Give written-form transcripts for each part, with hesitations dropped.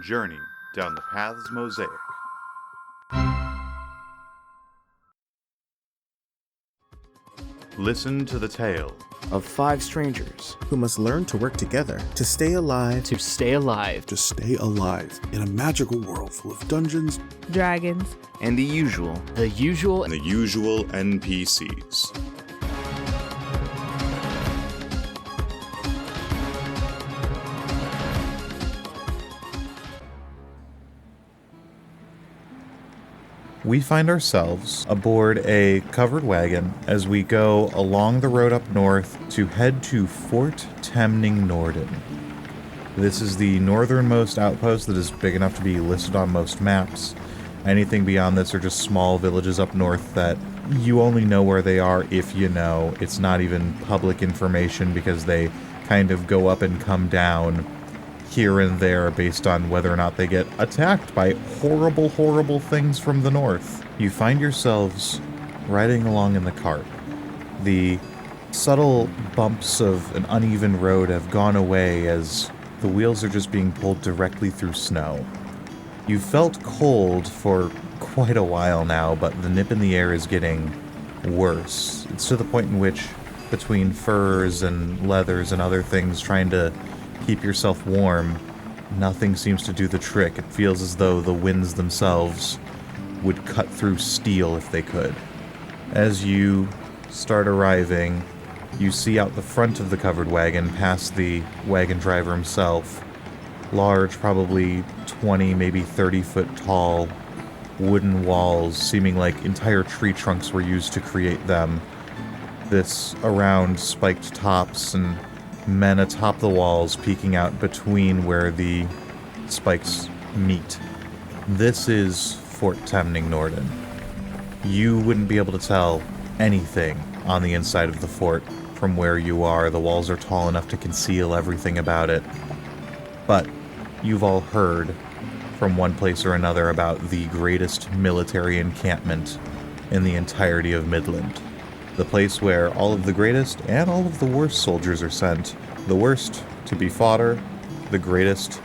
Journey down the paths Mosaic. Listen to the tale of 5 strangers who must learn to work together to stay alive. to stay alive To stay alive in a magical world full of dungeons, dragons, and the usual and the usual NPCs. We find ourselves aboard a covered wagon as we go along the road up north to head to Fort Tamningnorden. This is the northernmost outpost that is big enough to be listed on most maps. Anything beyond this are just small villages up north that you only know where they are if you know. It's not even public information because they kind of go up and come down here and there based on whether or not they get attacked by horrible, horrible things from the north. You find yourselves riding along in the cart. The subtle bumps of an uneven road have gone away as the wheels are just being pulled directly through snow. You've felt cold for quite a while now, but the nip in the air is getting worse. It's to the point in which, between furs and leathers and other things trying to keep yourself warm, nothing seems to do the trick. It feels as though the winds themselves would cut through steel if they could. As you start arriving, you see out the front of the covered wagon, past the wagon driver himself, large, probably 20, maybe 30 foot tall wooden walls, seeming like entire tree trunks were used to create them. This around spiked tops and men atop the walls peeking out between where the spikes meet. This is Fort Tamningnorden. You wouldn't be able to tell anything on the inside of the fort from where you are. The walls are tall enough to conceal everything about it. But you've all heard from one place or another about the greatest military encampment in the entirety of Midland. The place where all of the greatest and all of the worst soldiers are sent. The worst to be fodder, the greatest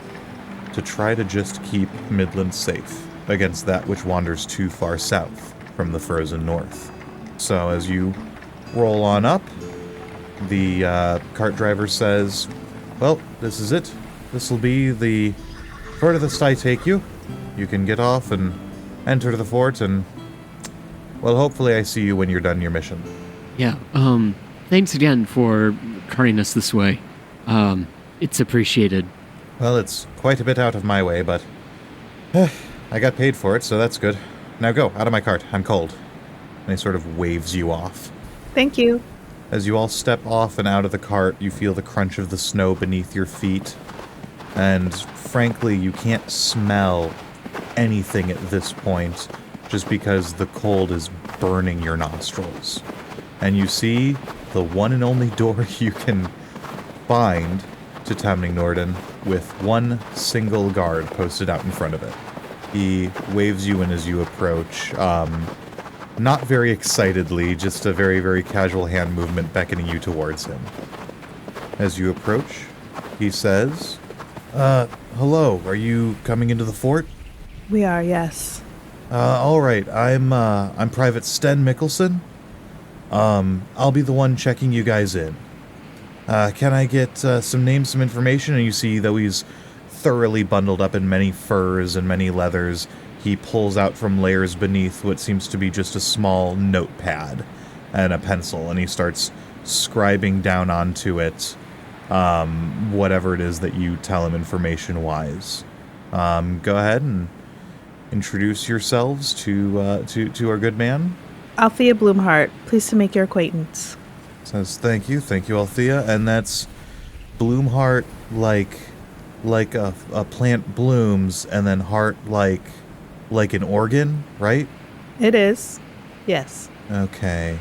to try to just keep Midland safe against that which wanders too far south from the frozen north. So as you roll on up, the cart driver says, "Well, this is it. This will be the furthest I take you. You can get off and enter the fort, and, well, hopefully I see you when you're done your mission." Yeah, thanks again for carting us this way. It's appreciated. Well, it's quite a bit out of my way, but I got paid for it, so that's good. Now go, out of my cart. I'm cold. And he sort of waves you off. Thank you. As you all step off and out of the cart, you feel the crunch of the snow beneath your feet. And frankly, you can't smell anything at this point, just because the cold is burning your nostrils. And you see the one and only door you can find to Tamningnorden with one single guard posted out in front of it. He waves you in as you approach, not very excitedly, just a very, very casual hand movement beckoning you towards him. As you approach, he says, hello, are you coming into the fort? We are, yes. All right, I'm Private Sten Mickelson. I'll be the one checking you guys in. Can I get some names, some information? And you see, though he's thoroughly bundled up in many furs and many leathers, he pulls out from layers beneath what seems to be just a small notepad and a pencil, and he starts scribing down onto it whatever it is that you tell him information-wise. Go ahead and introduce yourselves to our good man. Althea Bloomheart, pleased to make your acquaintance. Says, thank you, Althea. And that's Bloomheart like a plant blooms, and then heart like an organ, right? It is. Yes. Okay.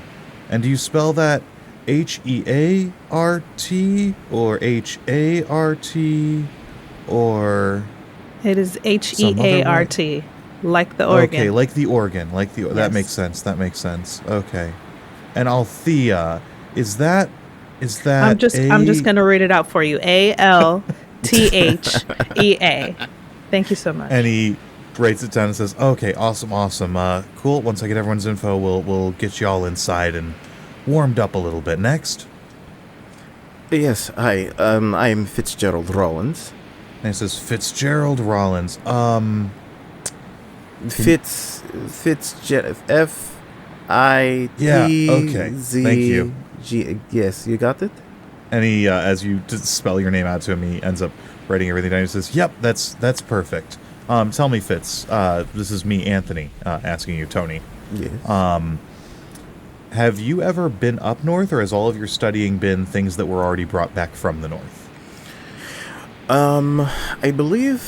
And do you spell that H-E-A-R-T or H-A-R-T or... It is H-E-A-R-T, like the organ. Okay, like the organ, Yes. That makes sense. Okay. And Althea, is that I'm just going to read it out for you. A-L-T-H-E-A. Thank you so much. And he writes it down and says, "Okay, awesome. Cool. Once I get everyone's info, we'll get you all inside and warmed up a little bit. Next." Yes, I'm Fitzgerald Rollins. And he says, "Fitzgerald Rollins. Yeah, okay. Thank you. Yes, you got it? And he, as you just spell your name out to him, he ends up writing everything down. He says, "Yep, that's perfect. Tell me, Fitz, this is me, Anthony, asking you, Tony. Yes. Have you ever been up north, or has all of your studying been things that were already brought back from the north?" I believe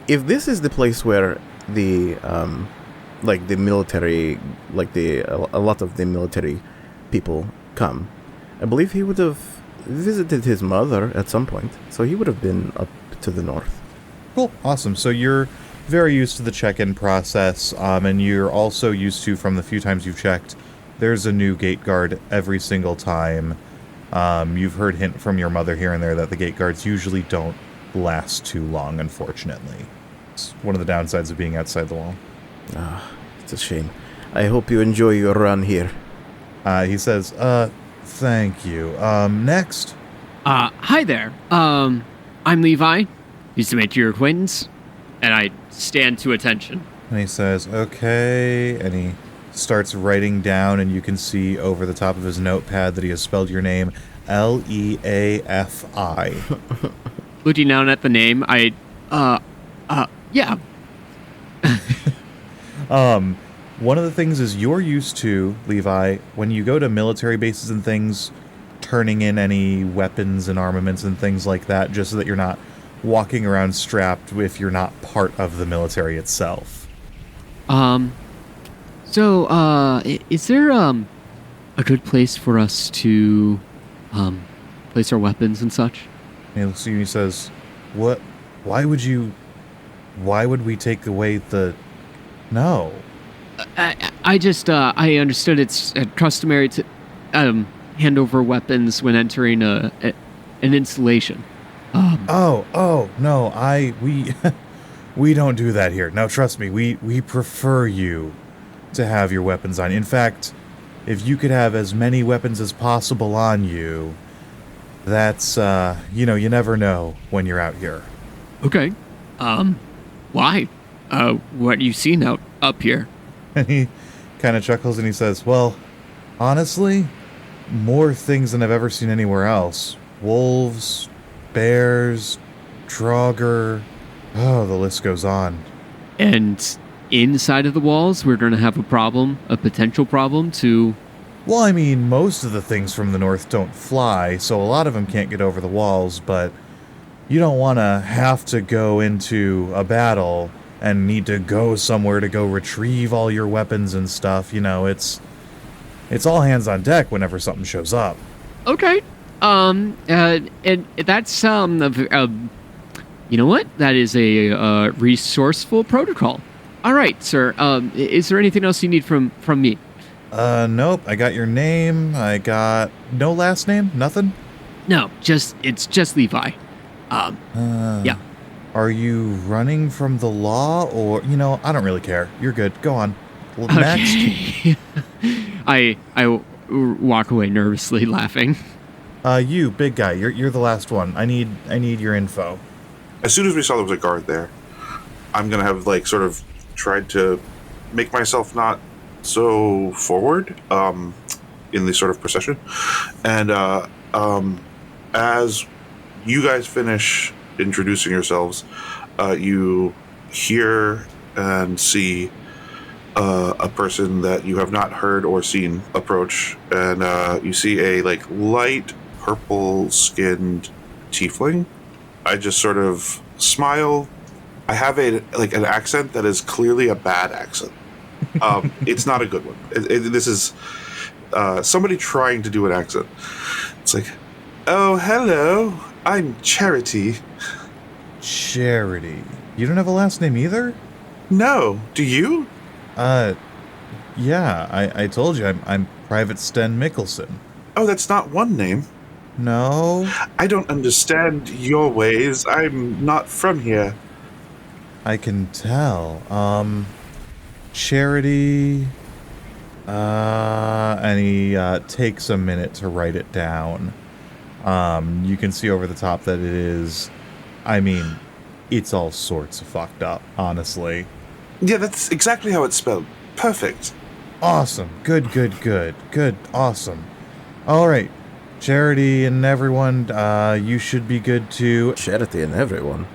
if this is the place where the military, a lot of the military people come, I believe he would have visited his mother at some point, so he would have been up to the north. Cool, awesome. So you're very used to the check-in process, and you're also used to, from the few times you've checked, there's a new gate guard every single time. You've heard hint from your mother here and there that the gate guards usually don't last too long, unfortunately. It's one of the downsides of being outside the wall. It's a shame. I hope you enjoy your run here. He says, thank you. Next? Hi there. I'm Levi. Used to make your acquaintance. And I stand to attention. And he says, okay, and he starts writing down, and you can see over the top of his notepad that he has spelled your name Leafi. Looking down at the name, yeah. One of the things is you're used to, Levi, when you go to military bases and things, turning in any weapons and armaments and things like that, just so that you're not walking around strapped if you're not part of the military itself. So, is there, a good place for us to, place our weapons and such? And he looks at you and he says, what? Why would we take away the... No. I understood it's customary to, hand over weapons when entering an installation. No, we don't do that here. No, trust me, we prefer you to have your weapons on. In fact, if you could have as many weapons as possible on you, that's, you never know when you're out here. Okay. Why? What are you seeing up here? And he kind of chuckles and he says, well, honestly, more things than I've ever seen anywhere else. Wolves, bears, Draugr, the list goes on. And inside of the walls, we're going to have a potential problem to... Well, I mean, most of the things from the north don't fly, so a lot of them can't get over the walls, but you don't want to have to go into a battle and need to go somewhere to go retrieve all your weapons and stuff. It's all hands on deck whenever something shows up. Okay. And that's, you know what? That is a resourceful protocol. All right, sir. Is there anything else you need from me? Nope. I got your name. I got no last name. Nothing. No, it's just Levi. Yeah. Are you running from the law, or I don't really care. You're good. Go on. Next. Okay. I walk away nervously, laughing. You big guy. You're the last one. I need your info. As soon as we saw there was a guard there, I'm gonna have sort of tried to make myself not so forward in the sort of procession, and as you guys finish introducing yourselves, you hear and see a person that you have not heard or seen approach, and you see a light purple skinned tiefling. I just sort of smile. I have an accent that is clearly a bad accent. It's not a good one. This is somebody trying to do an accent. It's like, oh, hello, I'm Charity. Charity. You don't have a last name either? No. Do you? Yeah, I told you, I'm Private Sten Mickelson. Oh, that's not one name. No? I don't understand your ways. I'm not from here. I can tell. Charity. And he takes a minute to write it down. You can see over the top that it is, I mean, it's all sorts of fucked up, honestly. Yeah, that's exactly how it's spelled. Perfect. Awesome. Good. Awesome. All right. Charity and everyone, you should be good to... Charity and everyone.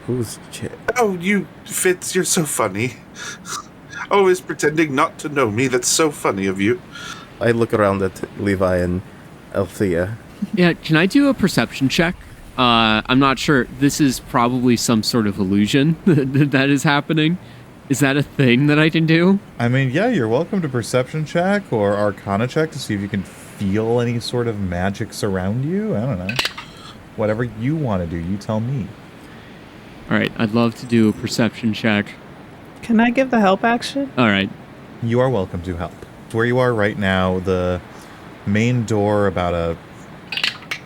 Who's Oh, you, Fitz, you're so funny. Always pretending not to know me. That's so funny of you. I look around at Levi and Althea. Yeah, can I do a perception check? I'm not sure. This is probably some sort of illusion that is happening. Is that a thing that I can do? I mean, yeah, you're welcome to perception check or arcana check to see if you can feel any sort of magic surround you. I don't know. Whatever you want to do, you tell me. All right, I'd love to do a perception check. Can I give the help action? All right. You are welcome to help. Where you are right now, the main door, about a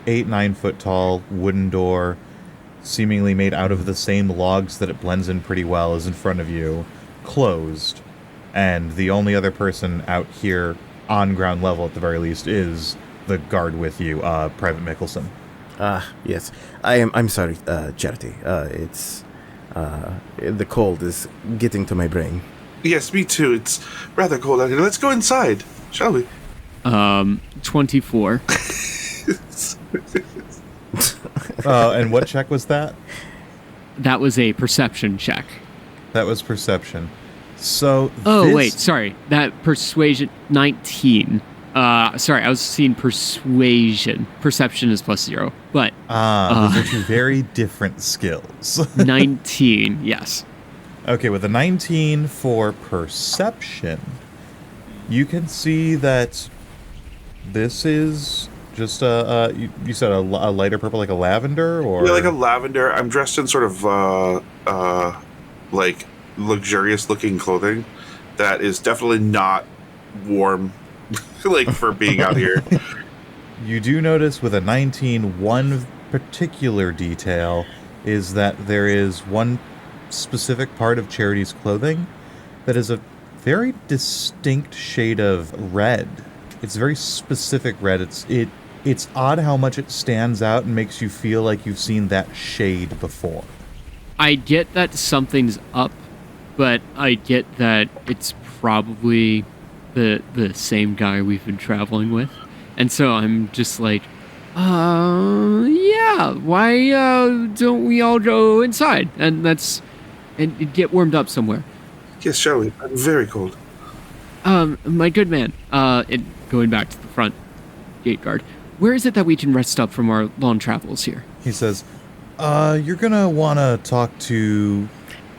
8-9 foot tall wooden door, seemingly made out of the same logs that it blends in pretty well, is in front of you, closed. And the only other person out here on ground level, at the very least, is the guard with you, Private Mickelson. Yes. I'm sorry, Charity. It's the cold is getting to my brain. Yes, me too. It's rather cold out here. Let's go inside, shall we? 24. And what check was that? That was a perception check. That was perception. So Wait, sorry. That persuasion 19. Sorry, I was seeing persuasion. Perception is +0, but those are two very different skills. 19, yes. Okay, with a 19 for perception, you can see that this is just you said a lighter purple, like a lavender, or Yeah, like a lavender. I'm dressed in sort of like luxurious looking clothing that is definitely not warm, like for being out here. You do notice with a 19, one particular detail is that there is one specific part of Charity's clothing that is a very distinct shade of red. It's very specific red. It's odd how much it stands out and makes you feel like you've seen that shade before. I get that something's up, but I get that it's probably the same guy we've been traveling with. And so I'm just like, yeah, why don't we all go inside and get warmed up somewhere? Yes, shall we? I'm very cold. My good man, and going back to the front gate guard, where is it that we can rest up from our long travels here? He says, you're gonna want to talk to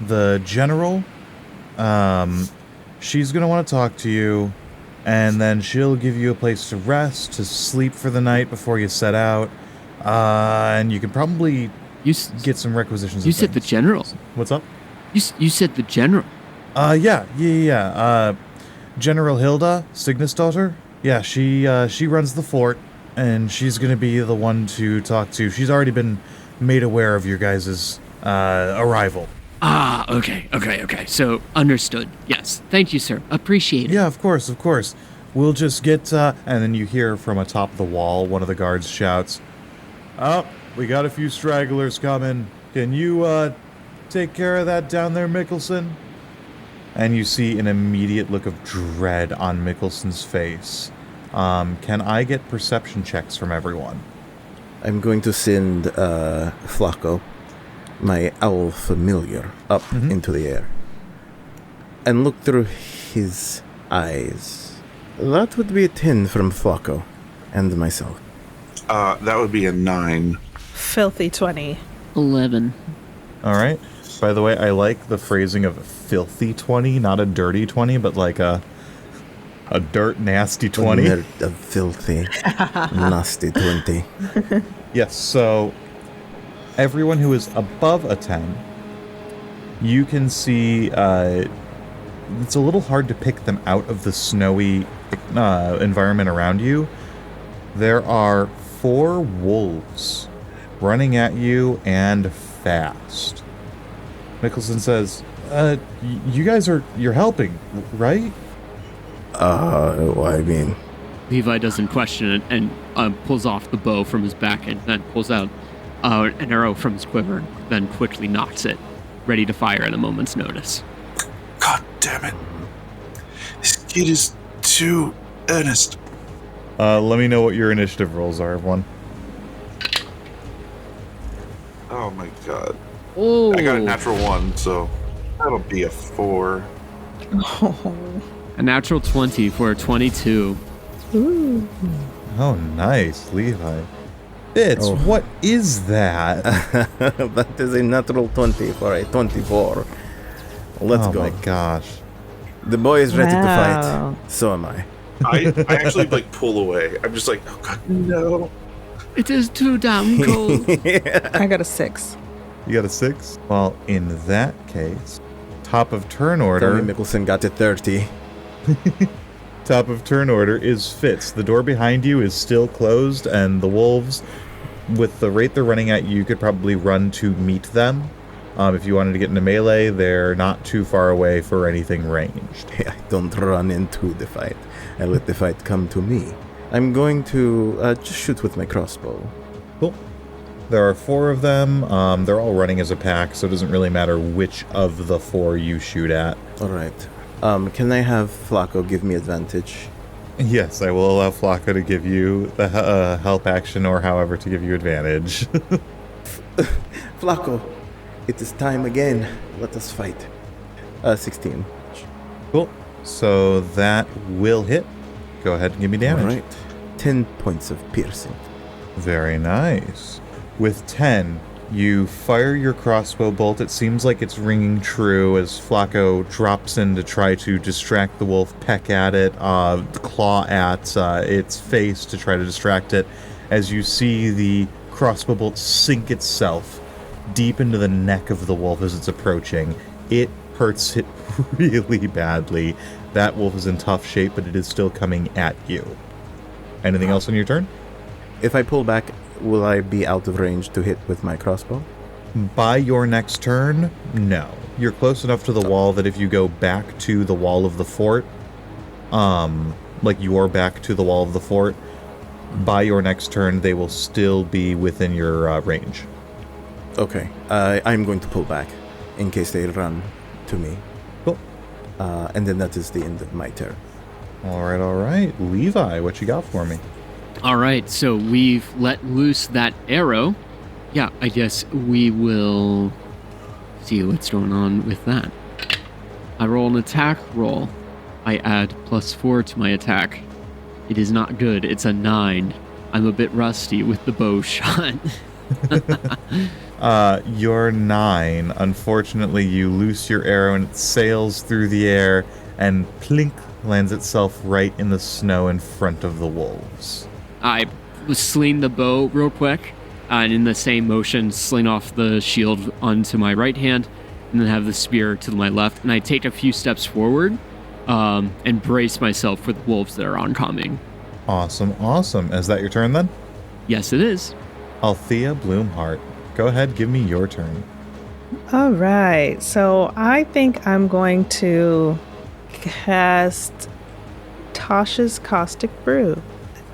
the general. She's gonna want to talk to you, and then she'll give you a place to rest, to sleep for the night before you set out. And you can probably get some requisitions. You said the general. What's up? You said the general. Yeah. General Hilda, Cygnus' daughter. Yeah, she runs the fort, and she's gonna be the one to talk to. She's already been made aware of your guys' arrival. Okay. So, understood. Yes. Thank you, sir. Appreciate it. Yeah, of course. We'll just get, and then you hear from atop the wall, one of the guards shouts, "Oh, we got a few stragglers coming. Can you, take care of that down there, Mickelson?" And you see an immediate look of dread on Mickelson's face. Can I get perception checks from everyone? I'm going to send Flacco, my owl familiar, up into the air and look through his eyes. That would be a 10 from Flacco and myself. That would be a 9. Filthy 20. 11. All right. By the way, I like the phrasing of filthy 20, not a dirty 20, but like a dirt nasty 20. A filthy, nasty 20. Yes, so everyone who is above a 10, you can see it's a little hard to pick them out of the snowy environment around you. There are 4 wolves running at you and fast. Mickelson says, you guys you're helping, right? Well, I mean, Levi doesn't question it and pulls off the bow from his back and then pulls out an arrow from his quiver, then quickly nocks it, ready to fire at a moment's notice. God damn it. This kid is too earnest. Let me know what your initiative rolls are, everyone. Oh my god. Oh, I got a natural 1, so that'll be a 4. a natural 20 for a 22. Ooh. Oh, nice, Levi. Fitz, what is that? that is a natural 20 for a 24. Let's go. Oh my gosh. The boy is ready to Wow. fight. So am I. I actually like pull away. I'm just like, oh god, no. It is too damn cold. I got a 6. You got a 6? Well, in that case, top of turn order. Tony Mickelson got a 30. Top of turn order is Fitz. The door behind you is still closed, and the wolves, with the rate they're running at you, could probably run to meet them. If you wanted to get into melee, they're not too far away for anything ranged. I don't run into the fight. I let the fight come to me. I'm going to just shoot with my crossbow. Cool. There are 4 of them. They're all running as a pack, so it doesn't really matter which of the 4 you shoot at. All right. Can I have Flacco give me advantage? Yes, I will allow Flacco to give you the help action or however to give you advantage. Flacco, it is time again. Let us fight. 16. Cool. So that will hit. Go ahead and give me damage. All right. 10 points of piercing. Very nice. With 10, you fire your crossbow bolt. It seems like it's ringing true as Flacco drops in to try to distract the wolf, peck at it, claw at its face to try to distract it. As you see the crossbow bolt sink itself deep into the neck of the wolf as it's approaching, it hurts it really badly. That wolf is in tough shape, but it is still coming at you. Anything else on your turn? If I pull back, will I be out of range to hit with my crossbow? By your next turn, no. You're close enough to the wall that if you go back to the wall of the fort, like you're back to the wall of the fort, by your next turn, they will still be within your range. Okay. I'm going to pull back in case they run to me. Cool. And then that is the end of my turn. All right. Levi, what you got for me? All right, so we've let loose that arrow. Yeah, I guess we will see what's going on with that. I roll an attack roll. I add +4 to my attack. It is not good. It's a 9. I'm a bit rusty with the bow shot. Your 9. Unfortunately, you loose your arrow and it sails through the air and plink lands itself right in the snow in front of the wolves. I sling the bow real quick, and in the same motion, sling off the shield onto my right hand, and then have the spear to my left. And I take a few steps forward and brace myself for the wolves that are oncoming. Awesome. Is that your turn then? Yes, it is. Althea Bloomheart, go ahead, give me your turn. All right. So I think I'm going to cast Tasha's Caustic Brew.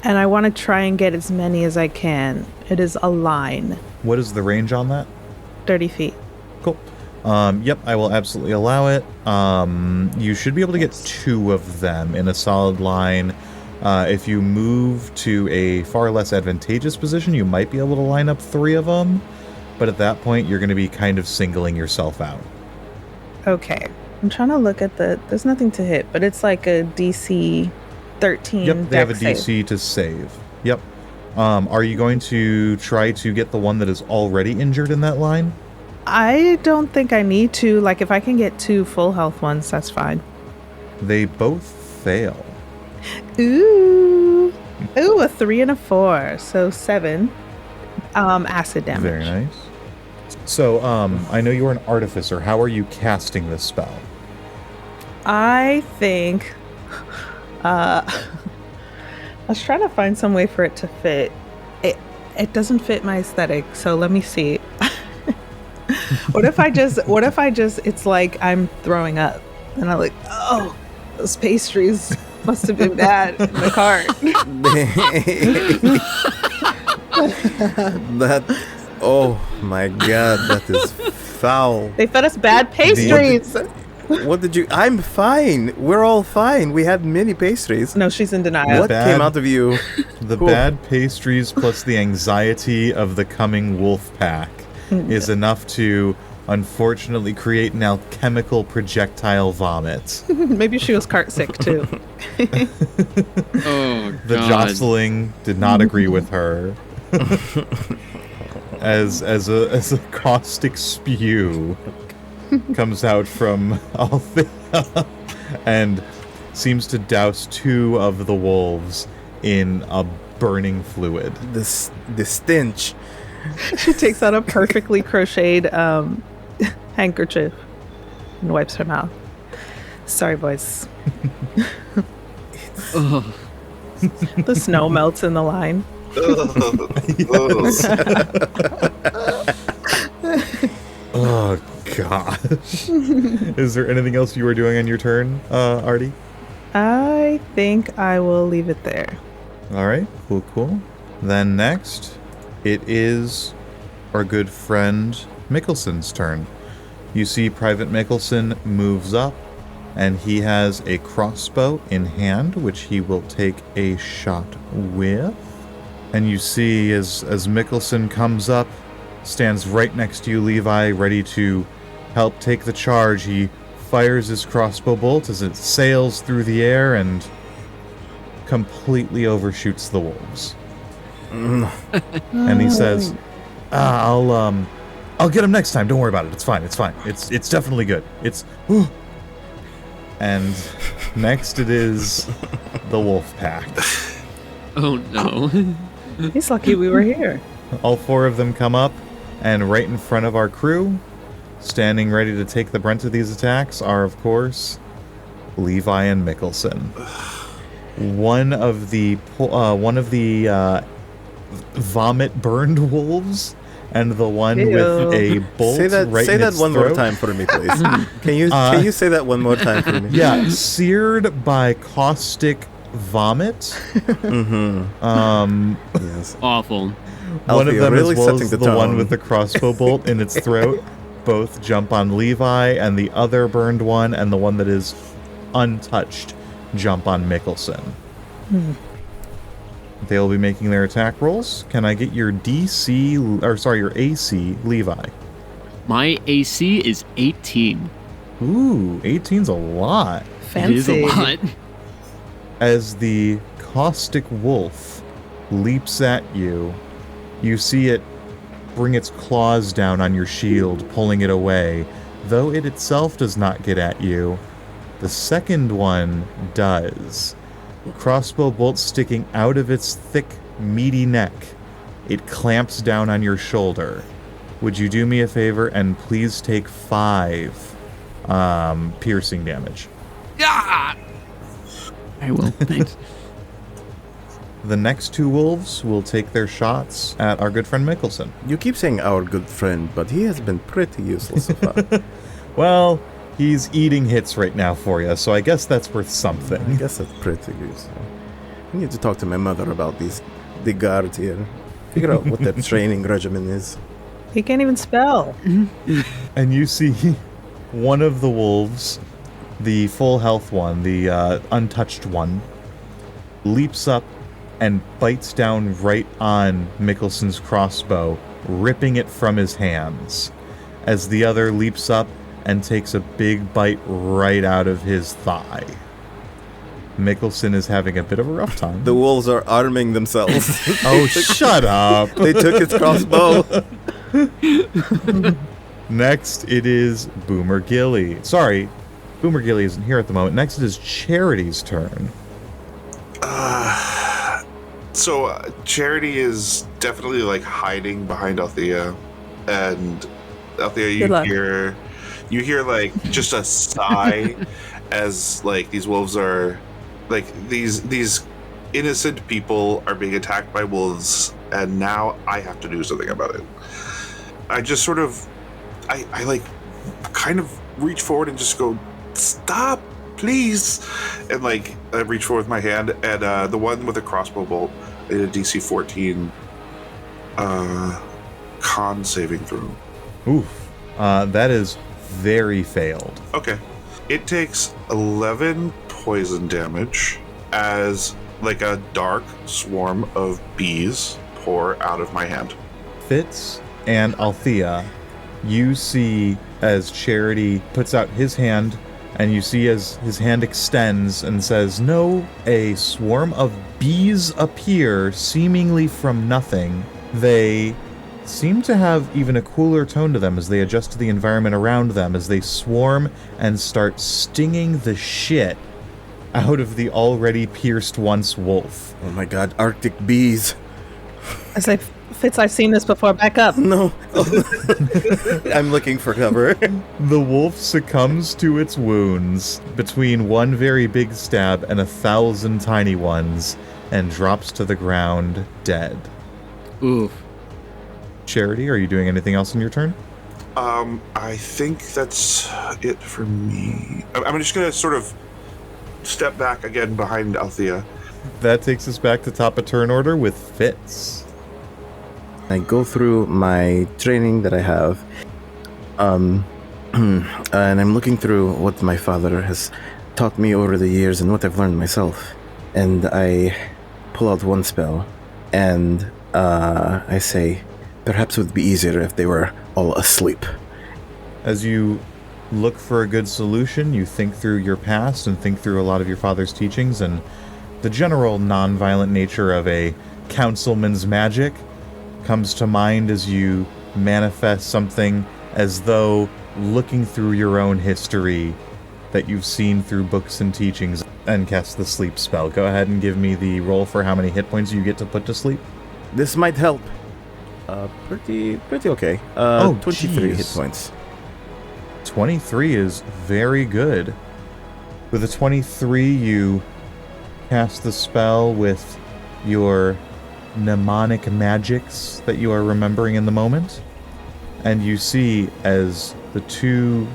And I want to try and get as many as I can. It is a line. What is the range on that? 30 feet. Cool. Yep, I will absolutely allow it. You should be able to get 2 of them in a solid line. If you move to a far less advantageous position, you might be able to line up 3 of them. But at that point, you're going to be kind of singling yourself out. Okay. I'm trying to look at there's nothing to hit, but it's like a DC 13. Yep, they have a dex DC save. to save. Yep. Are you going to try to get the one that is already injured in that line? I don't think I need to. Like, if I can get 2 full health ones, that's fine. They both fail. Ooh, a 3 and a 4, so 7 acid damage. Very nice. So, I know you're an artificer. How are you casting this spell? I think I was trying to find some way for it to fit. It doesn't fit my aesthetic, so let me see. What if I just, it's like I'm throwing up. And I'm like, oh, those pastries must have been bad in the cart. That, oh my god, that is foul. They fed us bad pastries. What did you? I'm fine. We're all fine. We had many pastries. No, she's in denial. What came out of you? The bad pastries plus the anxiety of the coming wolf pack is enough to unfortunately create an alchemical projectile vomit. Maybe she was cart sick too. Oh, The God. jostling did not agree with her. As a caustic spew comes out from Althea and seems to douse two of the wolves in a burning fluid. The stench. She takes out a perfectly crocheted handkerchief and wipes her mouth. Sorry, boys. Ugh. The snow melts in the line. Oh gosh. Is there anything else you are doing on your turn, Artie? I think I will leave it there. All right, cool. Then next, it is our good friend Mickelson's turn. You see Private Mickelson moves up, and he has a crossbow in hand, which he will take a shot with. And you see as Mickelson comes up, stands right next to you, Levi, ready to help take the charge. He fires his crossbow bolt as it sails through the air and completely overshoots the wolves. And he says, I'll get him next time. Don't worry about it. It's fine. It's definitely good. And next it is the wolf pack. Oh, no. He's lucky we were here. All four of them come up, and right in front of our crew, standing ready to take the brunt of these attacks, are, of course, Levi and Mickelson. One of the vomit-burned wolves, and the one Ew. with a bolt Say that right in its one more throat. time for me, please. Can you say that one more time for me? Yeah, seared by caustic vomit. Mm-hmm. Yes. Awful. One of Alfie, them, really as well setting as the the one tone. with the crossbow bolt in its throat, both jump on Levi, and the other burned one and the one that is untouched jump on Mickelson. They'll be making their attack rolls. Can I get your your AC, Levi? My AC is 18. Ooh, 18's a lot. It is Fancy. a lot. As the caustic wolf leaps at you, you see it bring its claws down on your shield, pulling it away. Though it itself does not get at you, the second one does. Crossbow bolt sticking out of its thick, meaty neck. It clamps down on your shoulder. Would you do me a favor and please take 5 piercing damage? Ah! I will. Thanks. The next 2 wolves will take their shots at our good friend Mickelson. You keep saying our good friend, but he has been pretty useless so far. Well, he's eating hits right now for you, so I guess that's worth I something. guess that's pretty useful. I need to talk to my mother about the guards here. Figure out what their training regimen is. He can't even spell. And you see one of the wolves, the full health one, the untouched one, leaps up and bites down right on Mickelson's crossbow, ripping it from his hands, as the other leaps up and takes a big bite right out of his thigh. Mickelson is having a bit of a rough time. The wolves are arming themselves. Oh, shut up! They took his crossbow. Next, it is Boomer Gilly. Sorry, Boomer Gilly isn't here at the moment. Next, it is Charity's turn. So Charity is definitely like hiding behind Althea, and Althea, Good luck. you hear like just a sigh as like these wolves are like these innocent people are being attacked by wolves, and now I have to do something about it. I like kind of reach forward and just go, stop, please. And like I reach forward with my hand, and the one with the crossbow bolt, I did a DC 14 con saving throw. Oof. That is very failed. Okay. It takes 11 poison damage as like a dark swarm of bees pour out of my hand. Fitz and Althea, you see as Charity puts out his hand, and you see as his hand extends and says, "No," a swarm of bees appear seemingly from nothing. They seem to have even a cooler tone to them as they adjust to the environment around them, as they swarm and start stinging the shit out of the already pierced once wolf. Oh my god, Arctic bees. I say, Fitz, I've seen this before. Back up. No. I'm looking for cover. The wolf succumbs to its wounds between one very big stab and 1,000 tiny ones and drops to the ground dead. Oof. Charity, are you doing anything else in your turn? I think that's it for me. I'm just gonna sort of step back again behind Althea. That takes us back to top of turn order with Fitz. I go through my training that I have, and I'm looking through what my father has taught me over the years and what I've learned myself. And I pull out one spell, and I say, perhaps it would be easier if they were all asleep. As you look for a good solution, you think through your past and think through a lot of your father's teachings and the general non-violent nature of a councilman's magic comes to mind as you manifest something as though looking through your own history that you've seen through books and teachings and cast the sleep spell. Go ahead and give me the roll for how many hit points you get to put to sleep. This might help. Pretty okay. 23 geez. hit points. 23 is very good. With a 23, you cast the spell with your mnemonic magics that you are remembering in the moment, and you see as the two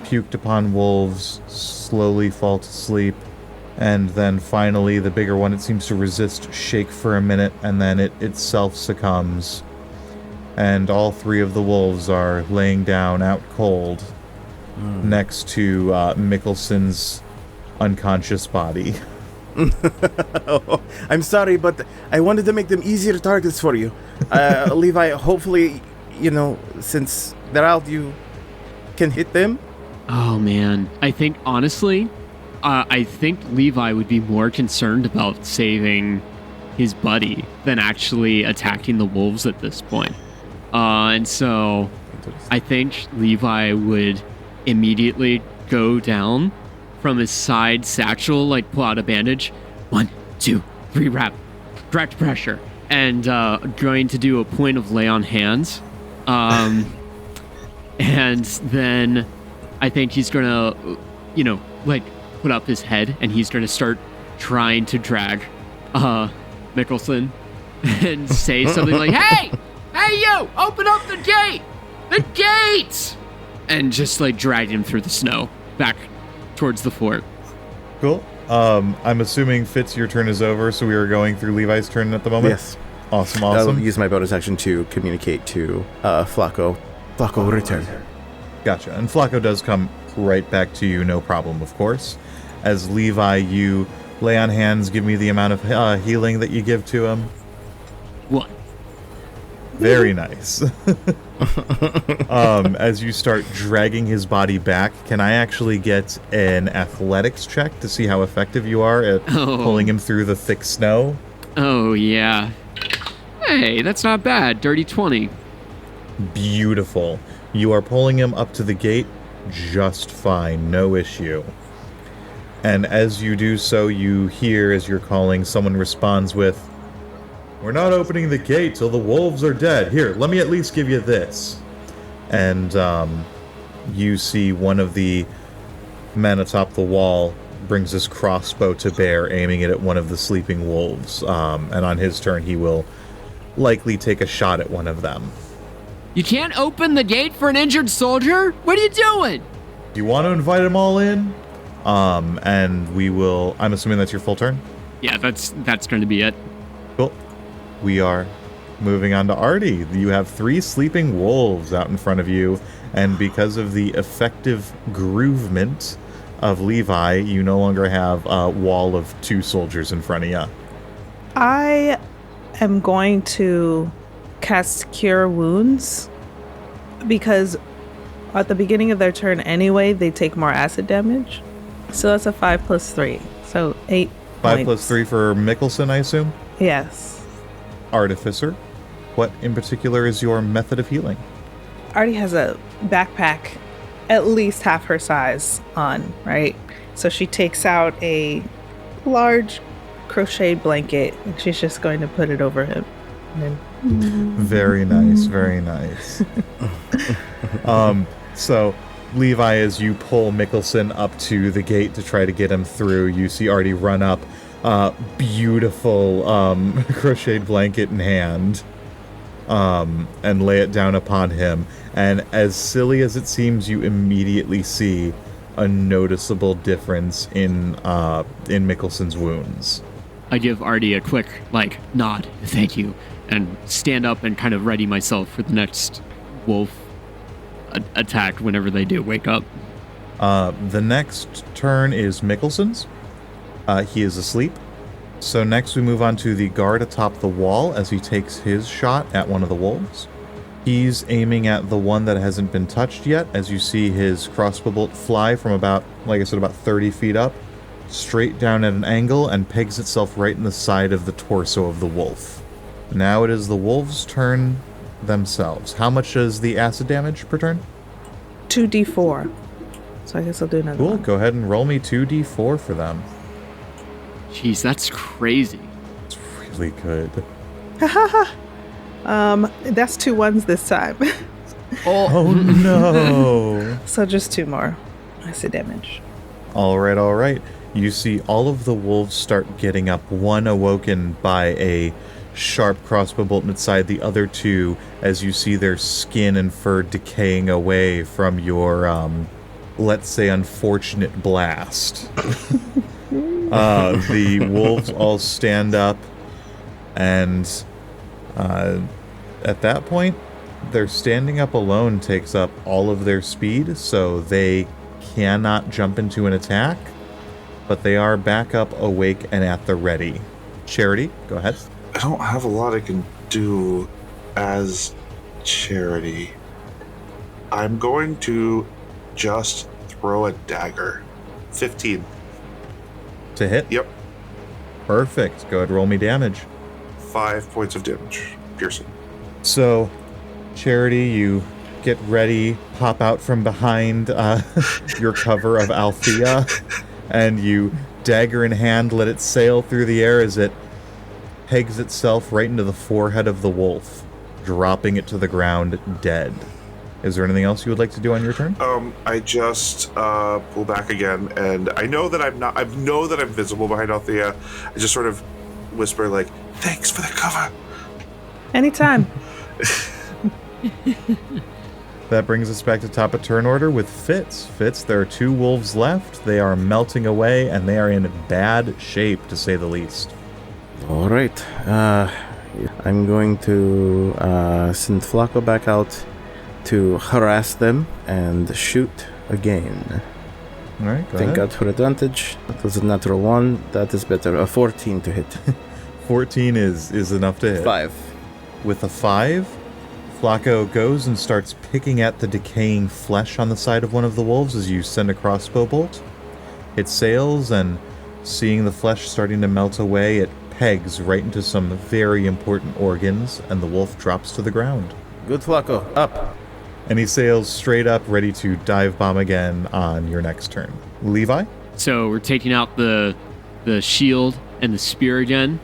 puked upon wolves slowly fall to sleep, and then finally the bigger one, it seems to resist, shake for a minute, and then it itself succumbs. And all three of the wolves are laying down out cold next to Mickelson's unconscious body. Oh, I'm sorry, but I wanted to make them easier targets for you. Levi, hopefully, since they're out, you can hit them. Oh man, I think honestly, I think Levi would be more concerned about saving his buddy than actually attacking the wolves at this point. And so I think Levi would immediately go down from his side satchel, like pull out a bandage. 1, 2, 3, wrap, direct pressure, and going to do a point of lay on hands. And then I think he's gonna, put up his head and he's gonna start trying to drag Mickelson and say something like, "Hey, you, open up the gate! The gate!" And just drag him through the snow back towards the fort. Cool. I'm assuming, Fitz, your turn is over, so we are going through Levi's turn at the moment? Yes. Awesome. I'll use my bonus action to communicate to Flacco. Flacco, return. Gotcha. And Flacco does come right back to you, no problem, of course. As Levi, you lay on hands, give me the amount of healing that you give to him. 1. Very nice. As you start dragging his body back, can I actually get an athletics check to see how effective you are at pulling him through the thick snow? Oh, yeah. Hey, that's not bad. Dirty 20. Beautiful. You are pulling him up to the gate just fine, no issue. And as you do so, you hear, as you're calling, someone responds with, "We're not opening the gate till the wolves are dead. Here, let me at least give you this." And you see one of the men atop the wall brings his crossbow to bear, aiming it at one of the sleeping wolves. And on his turn, he will likely take a shot at one of them. You can't open the gate for an injured soldier? What are you doing? You want to invite them all in? And we will... I'm assuming that's your full turn? Yeah, that's going to be it. Cool. We are moving on to Artie. You have 3 sleeping wolves out in front of you, and because of the effective groovement of Levi, you no longer have a wall of 2 soldiers in front of you. I am going to cast Cure Wounds because at the beginning of their turn anyway, they take more acid damage. So that's a 5 plus 3. So 8 5 points. plus 3 for Mickelson, I assume? Yes. Artificer. What in particular is your method of healing? Artie has a backpack at least half her size on, right? So she takes out a large crocheted blanket and she's just going to put it over him. And then Very nice, very nice. So, Levi, as you pull Mickelson up to the gate to try to get him through, you see Artie run up, beautiful crocheted blanket in hand, and lay it down upon him. And as silly as it seems, you immediately see a noticeable difference in Mickelson's wounds. I give Artie a quick, nod, thank you, and stand up and kind of ready myself for the next wolf attack whenever they do wake up. The next turn is Mickelson's. He is asleep. So next we move on to the guard atop the wall as he takes his shot at one of the wolves. He's aiming at the one that hasn't been touched yet, as you see his crossbow bolt fly from about 30 feet up, straight down at an angle, and pegs itself right in the side of the torso of the wolf. Now it is the wolves' turn themselves. How much is the acid damage per turn? 2d4. So I guess I'll do another Cool, one. go ahead and roll me 2d4 for them. Jeez, that's crazy. It's really good. That's 2 ones this time. Oh no! So just 2 more acid damage. All right. You see all of the wolves start getting up, one awoken by a sharp crossbow bolt inside, the other 2 as you see their skin and fur decaying away from your, let's say, unfortunate blast. The wolves all stand up, and at that point, their standing up alone takes up all of their speed, so they cannot jump into an attack, but they are back up, awake, and at the ready. Charity, go ahead. I don't have a lot I can do as Charity. I'm going to just throw a dagger. 15. To hit? Yep. Perfect. Go ahead, roll me damage. 5 points of damage. Piercing. So, Charity, you get ready, pop out from behind your cover of Althea, and you, dagger in hand, let it sail through the air as it pegs itself right into the forehead of the wolf, dropping it to the ground dead. Is there anything else you would like to do on your turn? I just pull back again, and I know that I know that I'm visible behind Althea. I just sort of whisper "Thanks for the cover." Anytime. That brings us back to top of turn order with Fitz. Fitz, there are 2 wolves left. They are melting away, and they are in bad shape, to say the least. All right. I'm going to send Flacco back out to harass them and shoot again. All right, go Thank ahead. God for advantage. That was a natural 1. That is better. A 14 to hit. 14 is enough to hit. 5. With a 5, Flacco goes and starts picking at the decaying flesh on the side of one of the wolves as you send a crossbow bolt. It sails, and seeing the flesh starting to melt away, it pegs right into some very important organs, and the wolf drops to the ground. Good, Flacco. Up. And he sails straight up, ready to dive bomb again on your next turn. Levi? So we're taking out the shield and the spear again,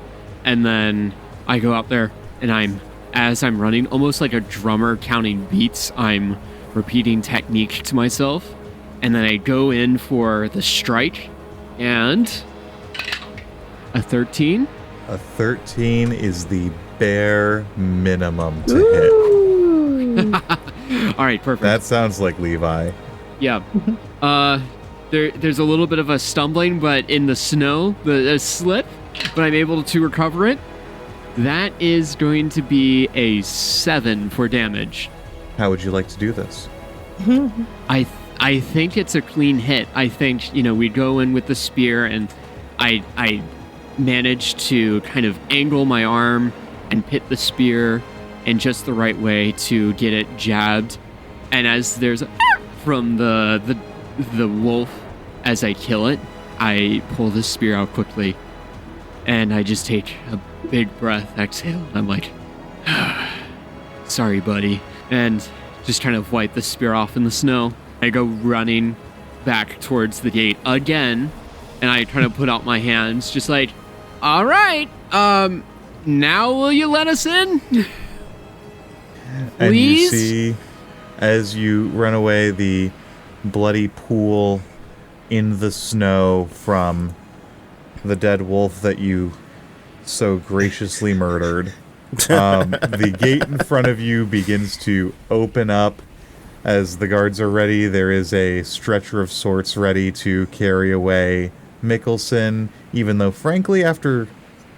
and then I go out there, and as I'm running, almost like a drummer counting beats, I'm repeating technique to myself, and then I go in for the strike, and a 13. A 13 is the bare minimum to hit. All right, perfect. That sounds like Levi. Yeah. There's a little bit of a stumbling, but in the snow, the slip, but I'm able to recover it. That is going to be a 7 for damage. How would you like to do this? I think it's a clean hit. I think, we go in with the spear, and I managed to kind of angle my arm and pit the spear in just the right way to get it jabbed. And as there's from the wolf, as I kill it, I pull the spear out quickly, and I just take a big breath, exhale, and I'm like, sorry, buddy, and just kind of wipe the spear off in the snow. I go running back towards the gate again, and I try to put out my hands, just like, all right, now will you let us in? And you Please? see, as you run away, the bloody pool in the snow from the dead wolf that you so graciously murdered. The gate in front of you begins to open up as the guards are ready. There is a stretcher of sorts ready to carry away Mickelson, even though, frankly, after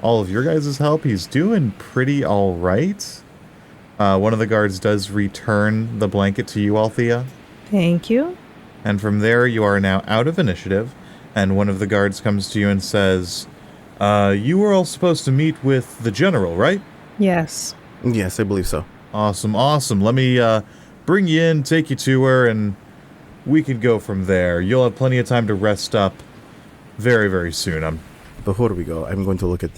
all of your guys' help, he's doing pretty all right. One of the guards does return the blanket to you, Althea. Thank you. And from there, you are now out of initiative, and one of the guards comes to you and says, you were all supposed to meet with the general, right? Yes. Yes, I believe so. Awesome. Let me bring you in, take you to her, and we can go from there. You'll have plenty of time to rest up very, very soon. Before we go, I'm going to look at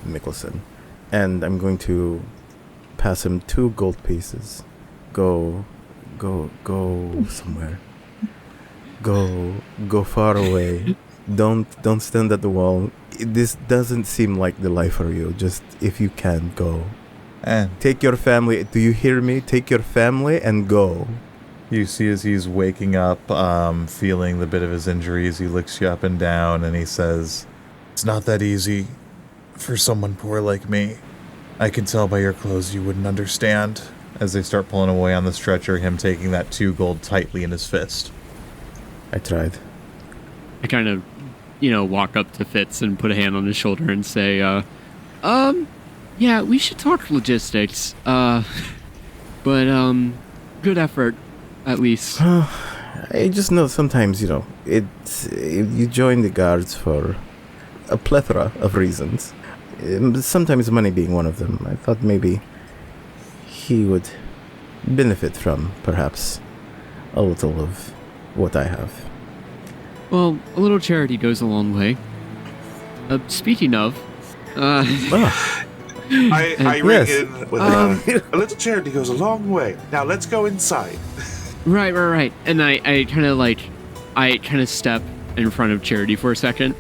Mickelson, and I'm going to pass him 2 gold pieces. Go somewhere. Go far away. Don't stand at the wall. This doesn't seem like the life for you. Just, if you can, go. Take your family. Do you hear me? Take your family and go. You see as he's waking up, feeling the bit of his injuries, he looks you up and down, and he says, "It's not that easy for someone poor like me. I can tell by your clothes you wouldn't understand." As they start pulling away on the stretcher, him taking that 2 gold tightly in his fist. I tried. I kind of, walk up to Fitz and put a hand on his shoulder and say, yeah, we should talk logistics. But, good effort, at least. I just know sometimes, you join the guards for a plethora of reasons. Sometimes money being one of them. I thought maybe he would benefit from, perhaps, a little of what I have. Well, a little charity goes a long way. Speaking of, I ring Yes. in with a little charity goes a long way. Now let's go inside. right. And I kind of step in front of Charity for a second,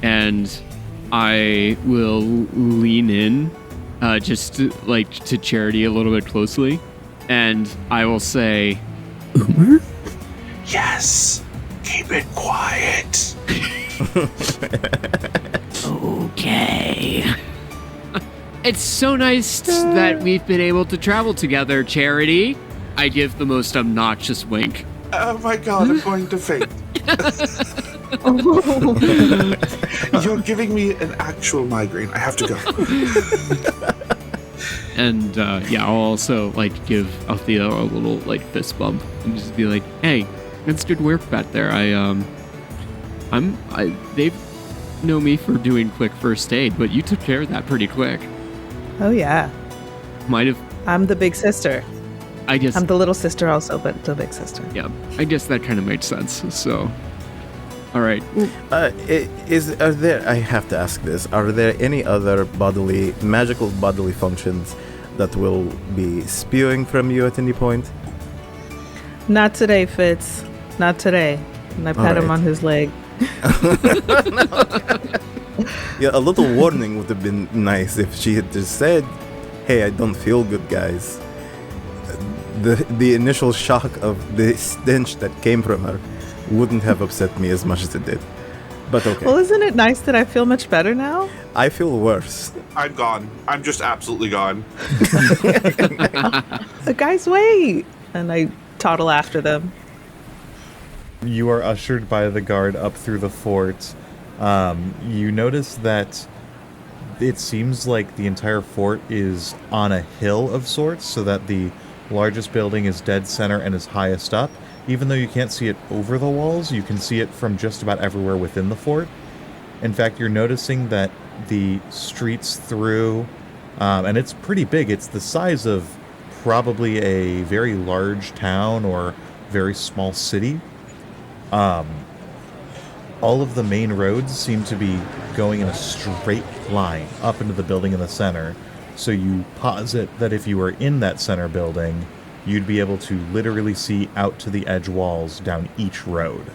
and I will lean in, just to Charity a little bit closely, and I will say, Umer? Yes. Keep it quiet. Okay. It's so nice that we've been able to travel together, Charity. I give the most obnoxious wink. Oh my god, I'm going to faint. You're giving me an actual migraine. I have to go. And I'll also give Althea a little fist bump and just be like, "Hey, that's good work back there. They've know me for doing quick first aid, but you took care of that pretty quick." Oh, yeah. Might have. I'm the big sister. I guess. I'm the little sister also, but the big sister. Yeah, I guess that kind of makes sense. So, all right. Are there? I have to ask this. Are there any other magical bodily functions that will be spewing from you at any point? Not today, Fitz. Not today. And I pat him on his leg. Yeah, a little warning would have been nice if she had just said, "Hey, I don't feel good, guys." The initial shock of the stench that came from her wouldn't have upset me as much as it did. But okay. Well, isn't it nice that I feel much better now? I feel worse. I'm gone. I'm just absolutely gone. Guys, wait. And I toddle after them. You are ushered by the guard up through the fort. You notice that it seems like the entire fort is on a hill of sorts, so that the largest building is dead center and is highest up. Even though you can't see it over the walls, you can see it from just about everywhere within the fort. In fact, you're noticing that the streets through, and it's pretty big, it's the size of probably a very large town or very small city. All of the main roads seem to be going in a straight line up into the building in the center. So you posit that if you were in that center building, you'd be able to literally see out to the edge walls down each road.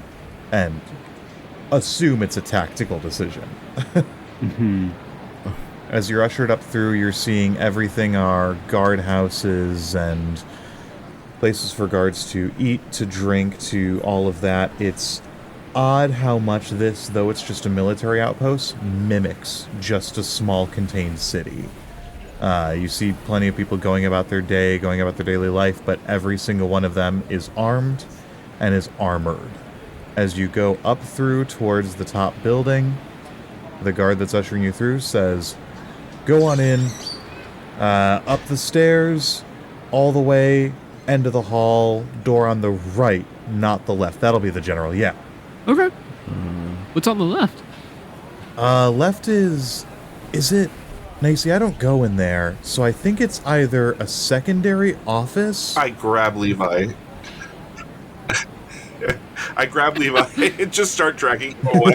And assume it's a tactical decision. As you're ushered up through, you're seeing everything are guard houses and places for guards to eat, to drink, to all of that. It's odd how much this, though it's just a military outpost, mimics just a small contained city. You see plenty of people going about their day, going about their daily life, but every single one of them is armed and is armored. As you go up through towards the top building, the guard that's ushering you through says, "Go on in, up the stairs, all the way, end of the hall, door on the right, not the left." That'll be the general, yeah. Okay. What's on the left? Left is it? Now, you see, I don't go in there, so I think it's either a secondary office. I grab Levi. And just start dragging him away.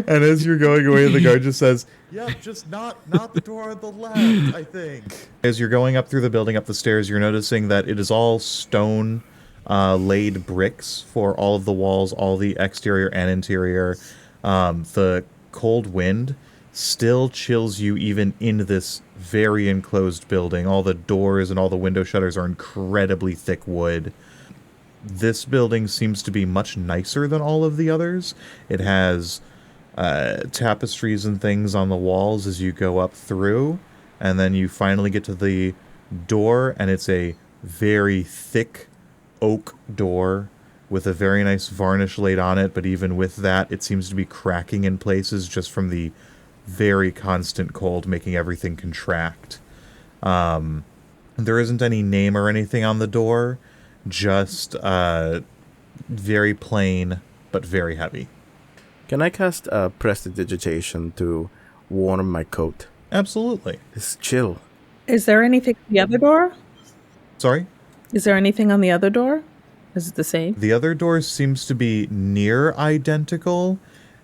And as you're going away, the guard just says, "Yep, just not the door on the left, I think." As you're going up through the building, up the stairs, you're noticing that it is all stone laid bricks for all of the walls, all the exterior and interior. The cold wind still chills you even in this very enclosed building. All the doors and all the window shutters are incredibly thick wood. This building seems to be much nicer than all of the others. It has tapestries and things on the walls as you go up through, and then you finally get to the door, and it's a very thick oak door with a very nice varnish laid on it, but even with that, it seems to be cracking in places just from the very constant cold making everything contract. There isn't any name or anything on the door, just very plain but very heavy. Can I cast Prestidigitation to warm my coat? Absolutely. It's chill. Is there anything on the other door? Sorry? Is there anything on the other door? Is it the same? The other door seems to be near identical,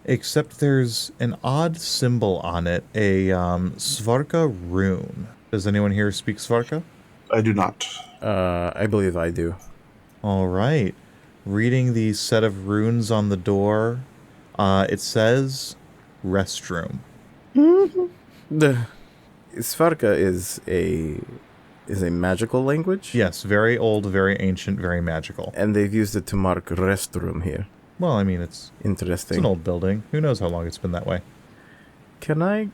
except there's an odd symbol on it, a Svarka rune. Does anyone here speak Svarka? I do not. I believe I do. All right. Reading the set of runes on the door, it says restroom. The Svarka is a magical language? Yes, very old, very ancient, very magical. And they've used it to mark restroom here. Well, I mean, it's Interesting. an old building. Who knows how long it's been that way? Can I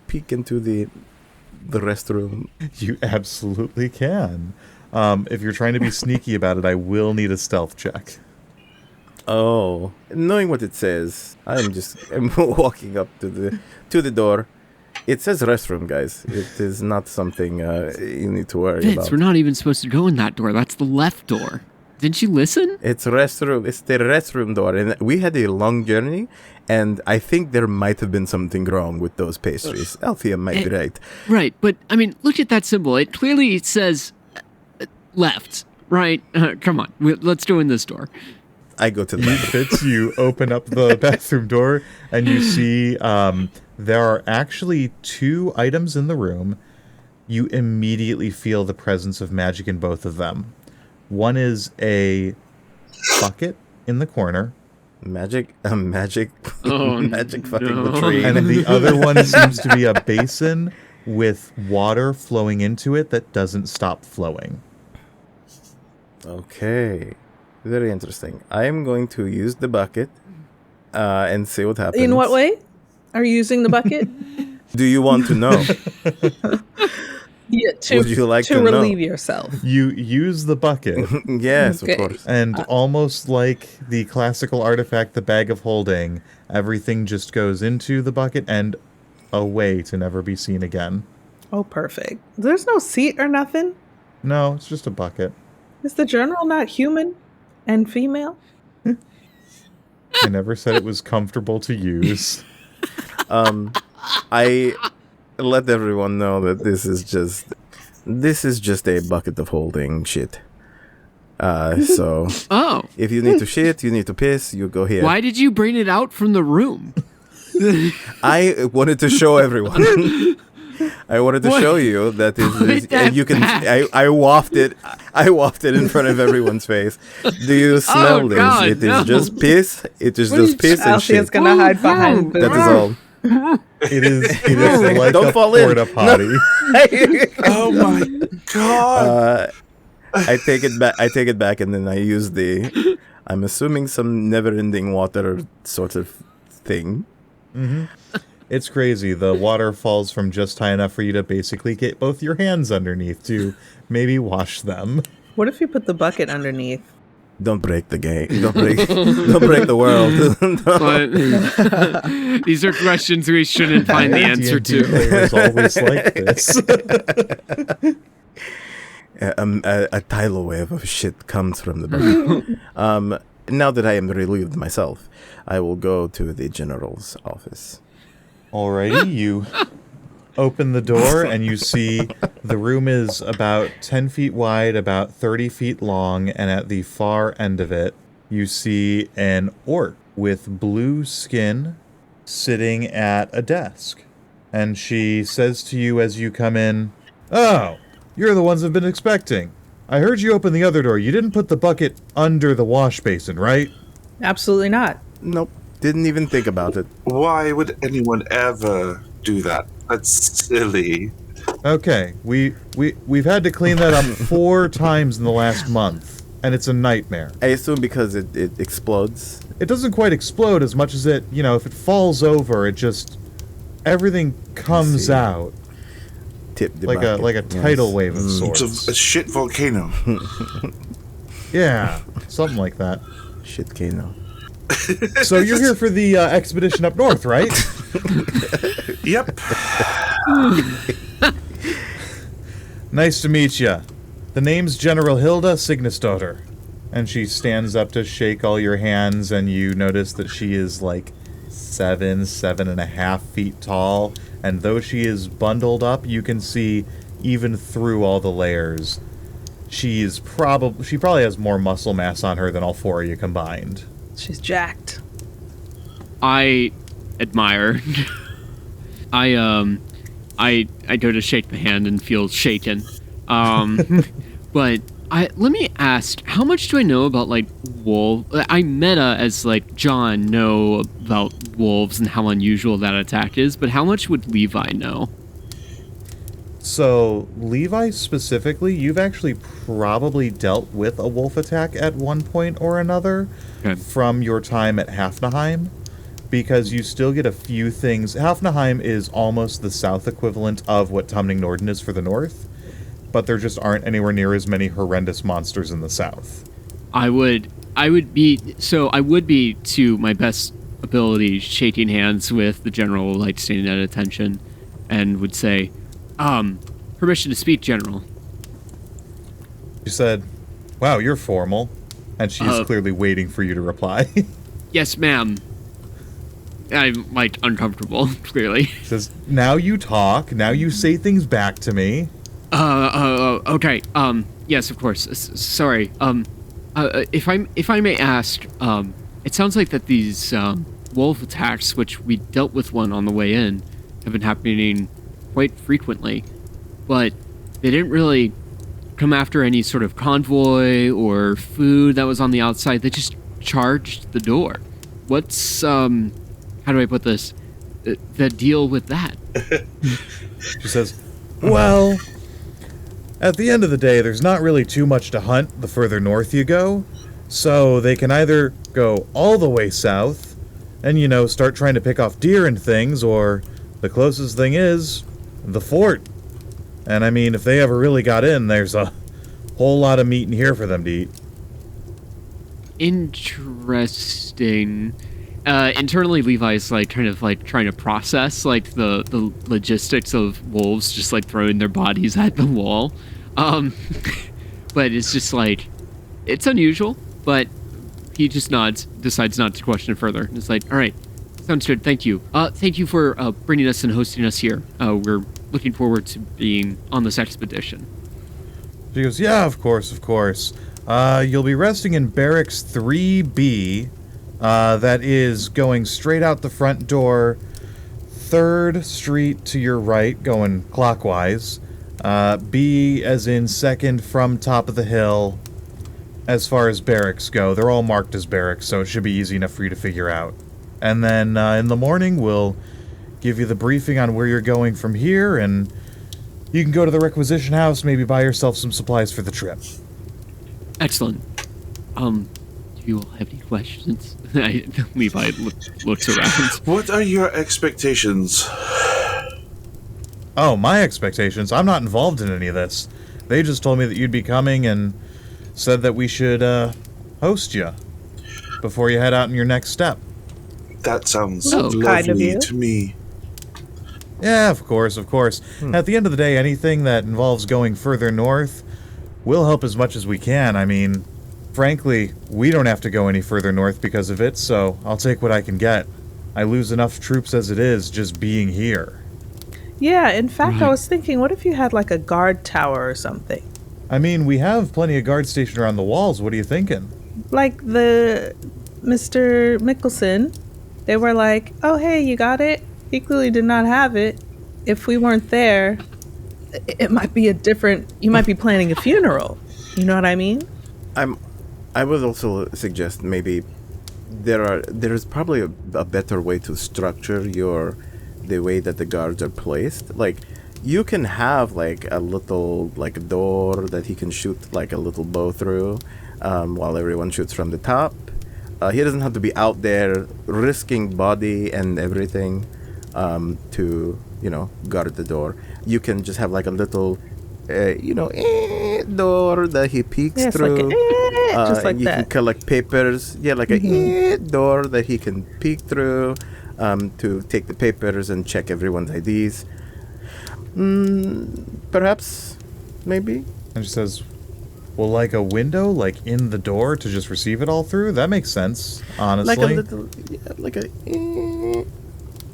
peek into the restroom? You absolutely can. If you're trying to be sneaky about it, I will need a stealth check. Oh, knowing what it says, I'm walking up to the door. It says restroom, guys. It is not something you need to worry Vince, about. we're not even supposed to go in that door. That's the left door. Didn't you listen? It's restroom. It's the restroom door, and we had a long journey, and I think there might have been something wrong with those pastries. Althea might be right. Right, but I mean, look at that symbol. It clearly says left, right? Come on, let's go in this door. I go to the left. Fitz, you open up the bathroom door, and you see there are actually 2 items in the room. You immediately feel the presence of magic in both of them. One is a bucket in the corner. Magic Oh, magic fucking no. latrine. And the other one seems to be a basin with water flowing into it that doesn't stop flowing. Okay. Very interesting. I am going to use the bucket and see what happens. In what way? Are you using the bucket? Do you want to know? Yeah, Would you like to know? relieve yourself. You use the bucket, Yes, Okay. of course. and almost like the classical artifact, the bag of holding, everything just goes into the bucket and away to never be seen again. Oh, perfect. There's no seat or nothing. No, it's just a bucket. Is the journal not human and female? I never said it was comfortable to use. I let everyone know that this is just a bucket of holding shit. So Oh, if you need to shit, you need to piss, you go here. why did you bring it out from the room? I wanted to show everyone. I wanted to What? show you that Put and that you can. back. I wafted in front of everyone's face. Do you smell Oh, this? God, It is no. just piss. It is just piss and Alcia's shit. gonna hide behind That is booze. all. It is like Don't a fall in. porta potty. Oh my god! I take it back. I take it back, and then I use the. I'm assuming some never-ending water sort of thing. It's crazy. The water falls from just high enough for you to basically get both your hands underneath to maybe wash them. What if you put the bucket underneath? Don't break the game. Don't break the world. But these are questions we shouldn't find the answer D&D to. players always like this. A tidal wave of shit comes from the bucket. Now that I am relieved myself, I will go to the general's office. Alrighty, you open the door and you see the room is about 10 feet wide, about 30 feet long, and at the far end of it, you see an orc with blue skin sitting at a desk. And she says to you as you come in, "Oh, you're the ones I've been expecting. I heard you open the other door. You didn't put the bucket under the wash basin, right?" Absolutely not. Nope, didn't even think about it. Why would anyone ever do that? That's silly. Okay, we've had to clean that up 4 times in the last month, and it's a nightmare. I assume because it explodes. It doesn't quite explode as much as it, if it falls over, it just everything comes see. out Tip the like bucket. a tidal Yes. wave of It's sorts. a shit volcano. Yeah, something like that. Shit, Kano. So you're here for the expedition up north, right? Yep. Nice to meet you. The name's General Hilda Signisdottir. And she stands up to shake all your hands, and you notice that she is like 7.5 feet tall. And though she is bundled up, you can see even through all the layers. She probably has more muscle mass on her than all 4 of you combined. She's jacked. I admire. I go to shake the hand and feel shaken. But let me ask, how much do I know about wolf? I meta as John know about wolves and how unusual that attack is, but how much would Levi know? So, Levi specifically, you've actually probably dealt with a wolf attack at one point or another Okay. from your time at Hafnaheim, because you still get a few things. Hafnaheim is almost the south equivalent of what Tamningnorden is for the north, but there just aren't anywhere near as many horrendous monsters in the south. I would be to my best ability shaking hands with the general, standing at attention, and would say, permission to speak, General. She said, "Wow, you're formal," and she's Uh, clearly waiting for you to reply. Yes, ma'am. I'm uncomfortable, clearly. She says, "Now you talk, now you say things back to me." Okay. Yes, of course. Sorry. If I may ask, it sounds like that these wolf attacks, which we dealt with one on the way in, have been happening quite frequently, but they didn't really come after any sort of convoy or food that was on the outside. They just charged the door. What's how do I put this? The deal with that? She says, "Well, at the end of the day, there's not really too much to hunt the further north you go. So they can either go all the way south and, start trying to pick off deer and things, or the closest thing is the fort. And I mean, if they ever really got in, there's a whole lot of meat in here for them to eat. Interesting. Internally, Levi's like trying to process like the logistics of wolves just like throwing their bodies at the wall. But it's just like, it's unusual, but he just decides not to question it further. It's like, all right, sounds good. Thank you. Thank you for bringing us and hosting us here. We're looking forward to being on this expedition. She goes, yeah, of course, of course. You'll be resting in Barracks 3B. That is going straight out the front door, 3rd Street to your right, going clockwise. B as in 2nd from top of the hill. As far as barracks go, they're all marked as barracks, so it should be easy enough for you to figure out. And then in the morning, we'll give you the briefing on where you're going from here, and you can go to the requisition house, maybe buy yourself some supplies for the trip. Excellent. Do you all have any questions? Levi looks around. What are your expectations? Oh, my expectations? I'm not involved in any of this. They just told me that you'd be coming and said that we should host you before you head out on your next step. That sounds That's lovely kind of you. to me. Yeah, of course, of course. At the end of the day, anything that involves going further north, we'll help as much as we can. I mean, frankly, we don't have to go any further north because of it, so I'll take what I can get. I lose enough troops as it is just being here. Yeah, in fact, I Right. was thinking, what if you had like a guard tower or something? I mean, we have plenty of guards stationed around the walls. What are you thinking? Like the Mr. Mickelson, they were like, oh, hey, you got it? He clearly did not have it. If we weren't there, it might be you might be planning a funeral. You know what I mean? I would also suggest maybe there's probably a better way to structure the way that the guards are placed. Like, you can have like a little like door that he can shoot like a little bow through, while everyone shoots from the top. He doesn't have to be out there risking body and everything to guard the door. You can just have like a little door that he peeks Yeah, it's through. like just like and you can that. collect papers. Yeah, like a door that he can peek through to take the papers and check everyone's IDs. Perhaps, maybe. And she says, well, like a window, like in the door to just receive it all through? That makes sense, honestly. Like a little,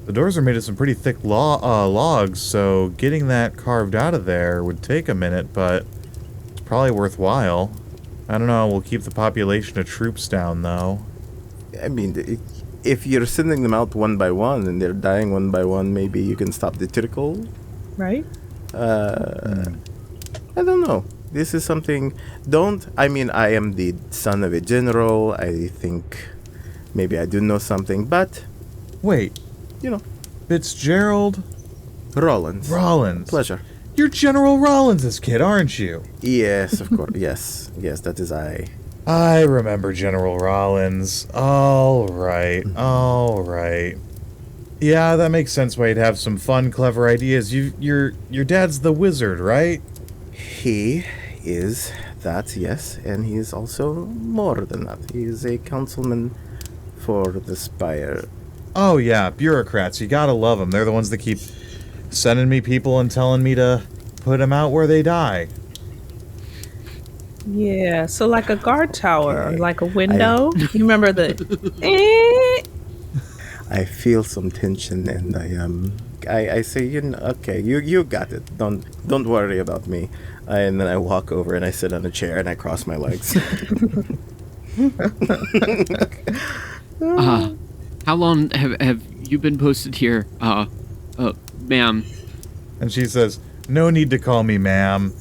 The doors are made of some pretty thick logs, so getting that carved out of there would take a minute, but it's probably worthwhile. I don't know, we'll keep the population of troops down, though. I mean, if you're sending them out one by one and they're dying one by one, maybe you can stop the trickle. Right? I don't know. This is something. I am the son of a general. I think maybe I do know something, but Wait, Fitzgerald Rollins. Rollins. Pleasure. You're General Rollins' kid, aren't you? Yes, of course. Yes, that is I. I remember General Rollins. All right. Yeah, that makes sense why you'd have some fun, clever ideas. Your dad's the wizard, right? He is that, yes, and he is also more than that. He is a councilman for the Spire. Oh yeah, bureaucrats. You gotta love them. They're the ones that keep sending me people and telling me to put them out where they die. Yeah, so like a guard tower, or like a window. You remember the I feel some tension, and I say, okay, you got it. Don't worry about me. And then I walk over and I sit on a chair and I cross my legs. How long have you been posted here, ma'am? And she says, no need to call me ma'am.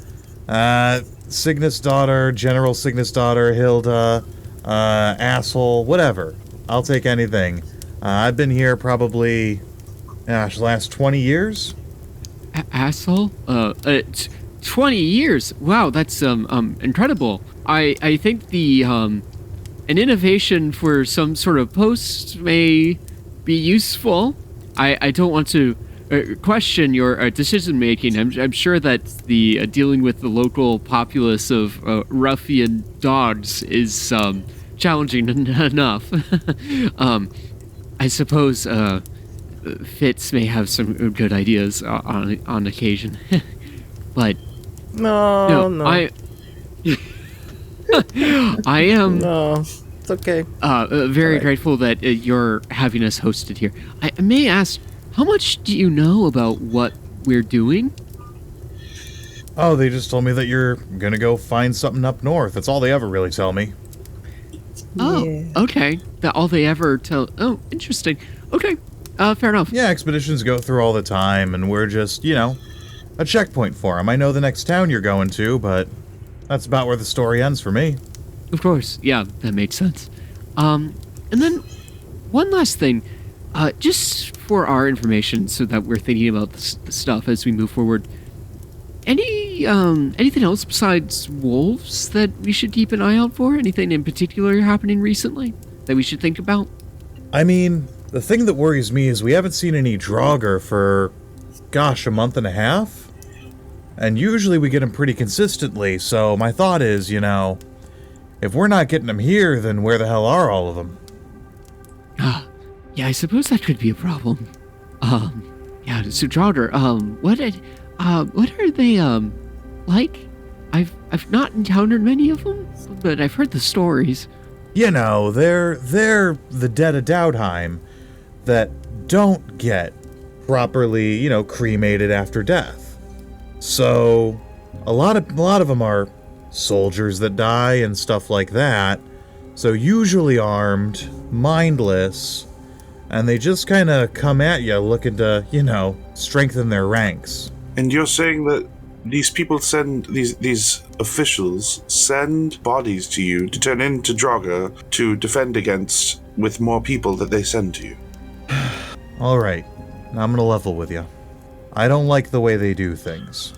Cygnus daughter, General Cygnus daughter, Hilda, asshole, whatever. I'll take anything. I've been here probably, last 20 years? Asshole? 20 years? Wow, that's incredible. I think the an innovation for some sort of post may be useful. I don't want to question your decision making. I'm sure that the dealing with the local populace of ruffian dogs is challenging enough. I suppose Fitz may have some good ideas on occasion, but No. I am No, it's okay. very grateful that you're having us hosted here. I may ask, how much do you know about what we're doing? Oh, they just told me that you're gonna go find something up north. That's all they ever really tell me. Oh, Yeah. okay. That all they ever tell. Oh, interesting. Okay, fair enough. Yeah, expeditions go through all the time, and we're just, a checkpoint for them. I know the next town you're going to, but that's about where the story ends for me. Of course, yeah, that makes sense. And then one last thing, just for our information, so that we're thinking about this stuff as we move forward. Anything else besides wolves that we should keep an eye out for? Anything in particular happening recently that we should think about? I mean, the thing that worries me is we haven't seen any Draugr for, a month and a half? And usually we get them pretty consistently, so my thought is, if we're not getting them here, then where the hell are all of them? Yeah, I suppose that could be a problem. Yeah, so Draugr, what are they, like? I've not encountered many of them, but I've heard the stories. They're the dead of Dowdheim that don't get properly, cremated after death. So, a lot of them are soldiers that die and stuff like that. So usually armed, mindless, and they just kind of come at you looking to, strengthen their ranks. And you're saying that these people send, these officials send bodies to you to turn into Draugr to defend against with more people that they send to you? Alright, now I'm gonna level with you. I don't like the way they do things.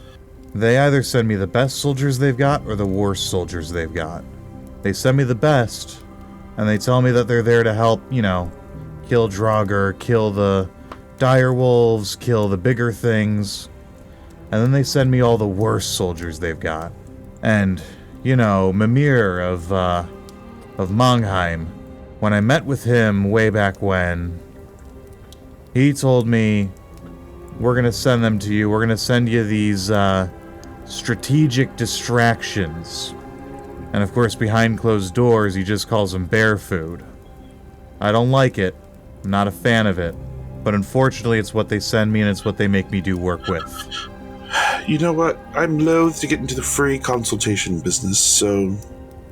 They either send me the best soldiers they've got or the worst soldiers they've got. They send me the best, and they tell me that they're there to help, kill Draugr, kill the dire wolves, kill the bigger things. And then they send me all the worst soldiers they've got. And, Mimir of Mongheim, when I met with him way back when, he told me, we're gonna send them to you, we're gonna send you these, strategic distractions. And of course, behind closed doors, he just calls them bear food. I don't like it. I'm not a fan of it. But unfortunately, it's what they send me and it's what they make me do work with. You know what? I'm loath to get into the free consultation business, so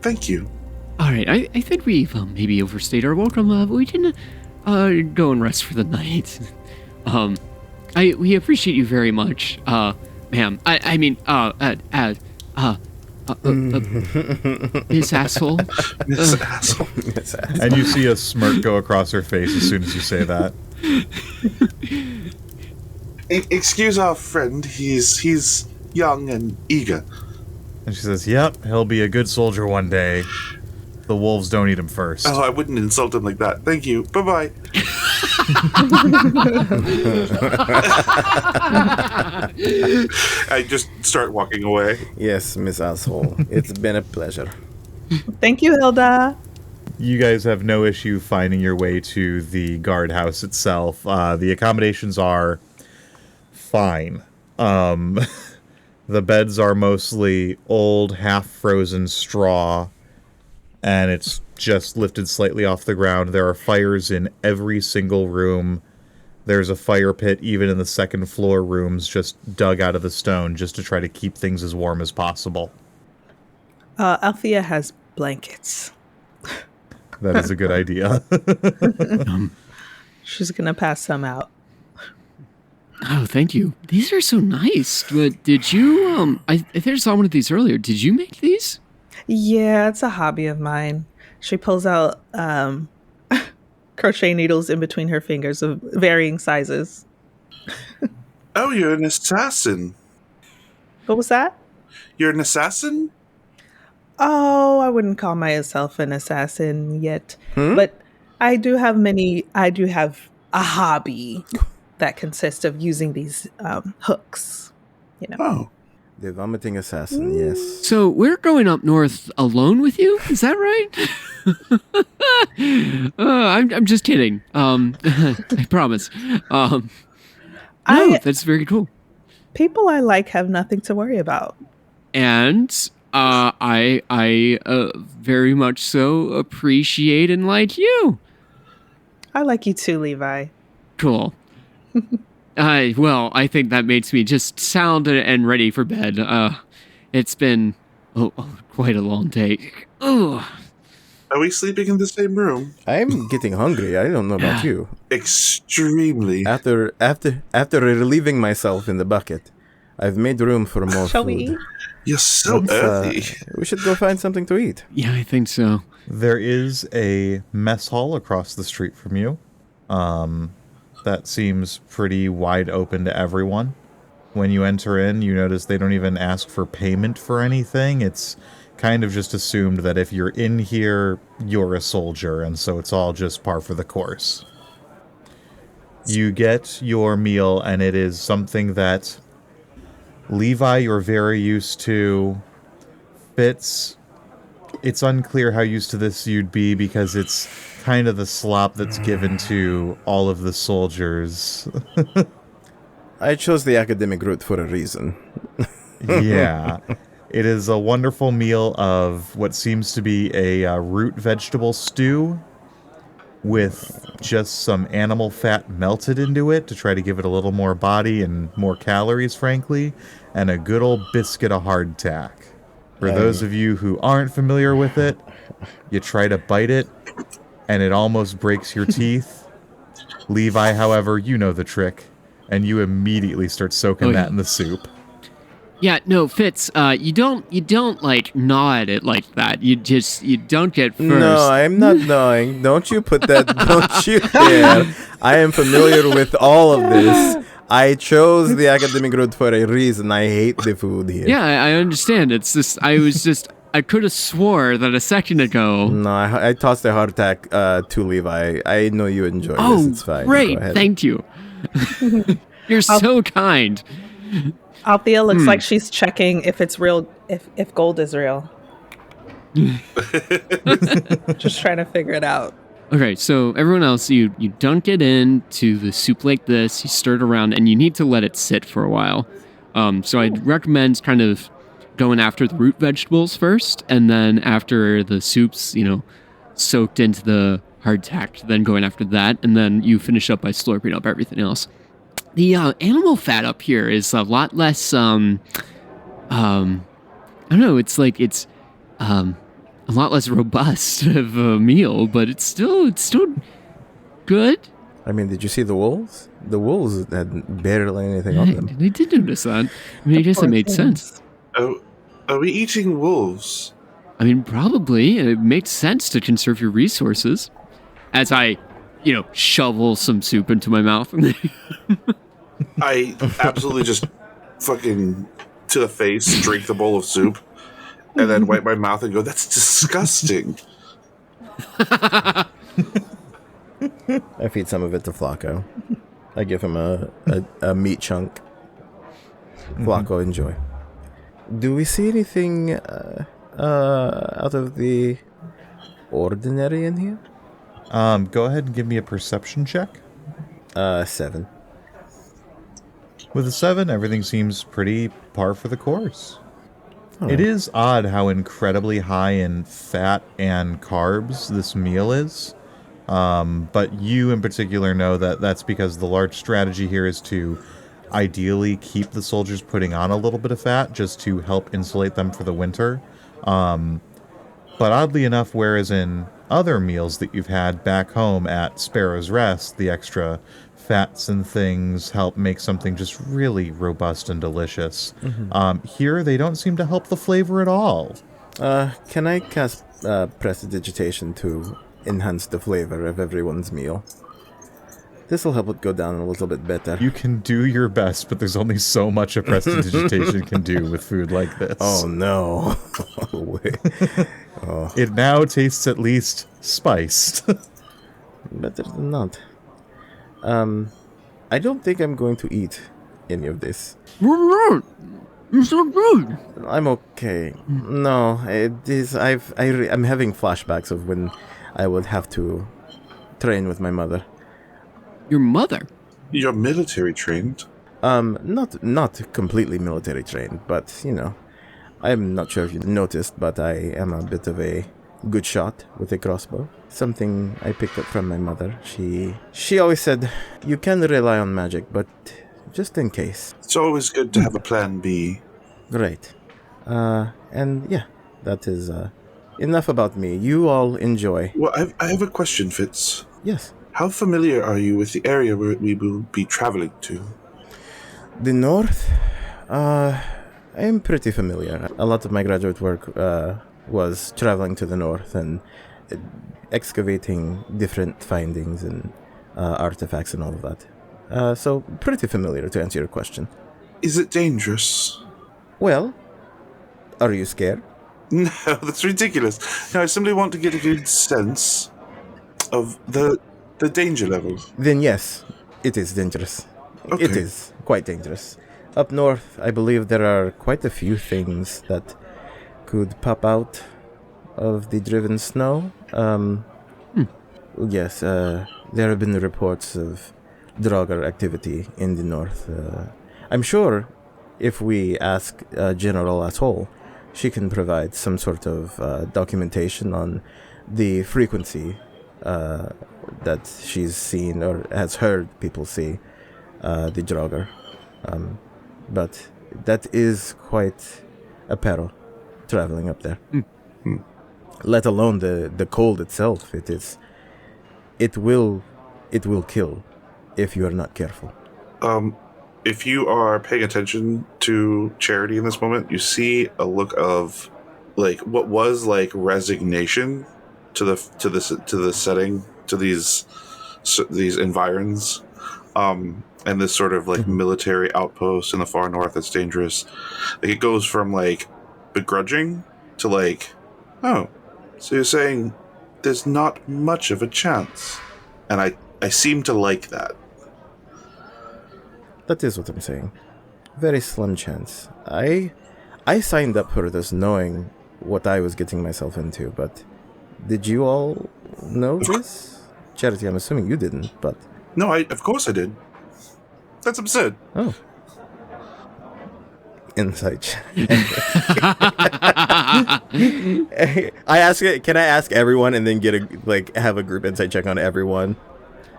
thank you. All right, I think we've maybe overstayed our welcome. We can go and rest for the night. We appreciate you very much, ma'am. I mean, Miss Asshole. Miss Asshole. And you see a smirk go across her face as soon as you say that. Excuse our friend. He's young and eager. And she says, yep, he'll be a good soldier one day. The wolves don't eat him first. Oh, I wouldn't insult him like that. Thank you. Bye-bye. I just start walking away. Yes, Miss Asshole. It's been a pleasure. Thank you, Hilda. You guys have no issue finding your way to the guardhouse itself. The accommodations are fine. The beds are mostly old, half-frozen straw, and it's just lifted slightly off the ground. There are fires in every single room. There's a fire pit even in the second floor rooms, just dug out of the stone, just to try to keep things as warm as possible. Althea has blankets. That is a good idea. She's gonna pass some out. Oh, thank you. These are so nice. But did you, I think I saw one of these earlier. Did you make these? Yeah, it's a hobby of mine. She pulls out crochet needles in between her fingers of varying sizes. Oh, you're an assassin. What was that? You're an assassin? Oh, I wouldn't call myself an assassin yet. But I do have a hobby that consists of using these hooks. You know. Oh, The vomiting assassin, yes. So we're going up north alone with you? Is that right? I'm just kidding. I promise. No, that's very cool. People I like have nothing to worry about. And I very much so appreciate and like you. I like you too, Levi. Cool. Well, I think that makes me just sound and ready for bed. It's been quite a long day. Ugh. Are we sleeping in the same room? I'm getting hungry. I don't know about you. Extremely. After relieving myself in the bucket, I've made room for more Shall food. we eat? You're so Let's, earthy. we should go find something to eat. Yeah, I think so. There is a mess hall across the street from you. That seems pretty wide open to everyone. When you enter in, you notice they don't even ask for payment for anything. It's kind of just assumed that if you're in here, you're a soldier, and so it's all just par for the course. You get your meal, and it is something that Levi, you're very used to. Fitz, it's unclear how used to this you'd be because it's kind of the slop that's given to all of the soldiers. I chose the academic route for a reason. Yeah. It is a wonderful meal of what seems to be a root vegetable stew with just some animal fat melted into it to try to give it a little more body and more calories, frankly, and a good old biscuit of hardtack. For those of you who aren't familiar with it, you try to bite it, and it almost breaks your teeth. Levi, however, you know the trick, and you immediately start soaking that in the soup. Yeah, no, Fitz, you don't like gnaw at it like that. You don't get first. No, I'm not gnawing. Don't you put that, don't you dare. I am familiar with all of this. I chose the academic route for a reason. I hate the food here. Yeah, I understand. It's just, I could have swore that a second ago. No, I tossed a hardtack to Levi. I know you enjoy this. It's fine. Great. Go ahead. Thank you. You're so kind. Althea looks like she's checking if it's real, if gold is real. Just trying to figure it out. Okay, so everyone else, you dunk it into the soup like this, you stir it around, and you need to let it sit for a while. So I'd recommend kind of going after the root vegetables first, and then after the soup's, soaked into the hardtack, then going after that, and then you finish up by slurping up everything else. The animal fat up here is a lot less, I don't know, it's a lot less robust of a meal, but it's still good. I mean, did you see the wolves? The wolves had barely anything on them. I did notice that. I mean, I guess it made sense. Oh, are we eating wolves? I mean, probably. It makes sense to conserve your resources. As I, shovel some soup into my mouth. I absolutely just fucking to the face drink the bowl of soup and then wipe my mouth and go, that's disgusting. I feed some of it to Flacco. I give him a meat chunk. Flacco, enjoy. Do we see anything out of the ordinary in here? Go ahead and give me a perception check. 7. With a 7, everything seems pretty par for the course. Oh. It is odd how incredibly high in fat and carbs this meal is. But you in particular know that that's because the large strategy here is to ideally keep the soldiers putting on a little bit of fat just to help insulate them for the winter. But oddly enough, whereas in other meals that you've had back home at Sparrow's Rest, the extra fats and things help make something just really robust and delicious. Here, they don't seem to help the flavor at all. Can I cast prestidigitation to enhance the flavor of everyone's meal? This will help it go down a little bit better. You can do your best, but there's only so much a prestidigitation can do with food like this. Oh no. Wait. It now tastes at least spiced. Better than not. I don't think I'm going to eat any of this. You're so good. I'm okay. No, it is. I'm having flashbacks of when I would have to train with my mother. Your mother? You're military trained. Not completely military trained, but I'm not sure if you noticed, but I am a bit of a good shot with a crossbow. Something I picked up from my mother. She always said, you can rely on magic, but just in case. It's always good to have a plan B. Right. And yeah, that is enough about me. You all enjoy. Well, I have a question, Fitz. Yes. How familiar are you with the area where we will be traveling to? The north? I am pretty familiar. A lot of my graduate work was traveling to the north and excavating different findings and artifacts and all of that. So pretty familiar, to answer your question. Is it dangerous? Well, are you scared? No, that's ridiculous. No, I simply want to get a good sense of the danger level. Then yes, it is dangerous. Okay. It is quite dangerous. Up north, I believe there are quite a few things that could pop out of the driven snow. Yes, there have been reports of Draugr activity in the north. I'm sure if we ask General Atoll, she can provide some sort of documentation on the frequency that she's seen or has heard people see the Draugr. But that is quite a peril, traveling up there. Let alone the cold itself. It will kill if you are not careful. If you are paying attention to Charity in this moment, you see a look of what was resignation to the setting, to these environs, and this sort of military outpost in the far north that's dangerous. It goes from begrudging to oh, so you're saying there's not much of a chance, and I seem to like that. That is what I'm saying. Very slim chance. I signed up for this knowing what I was getting myself into, but did you all know this? Charity, I'm assuming you didn't, but... No, of course I did. That's absurd. Oh. Insight check. Can I ask everyone and then have a group insight check on everyone?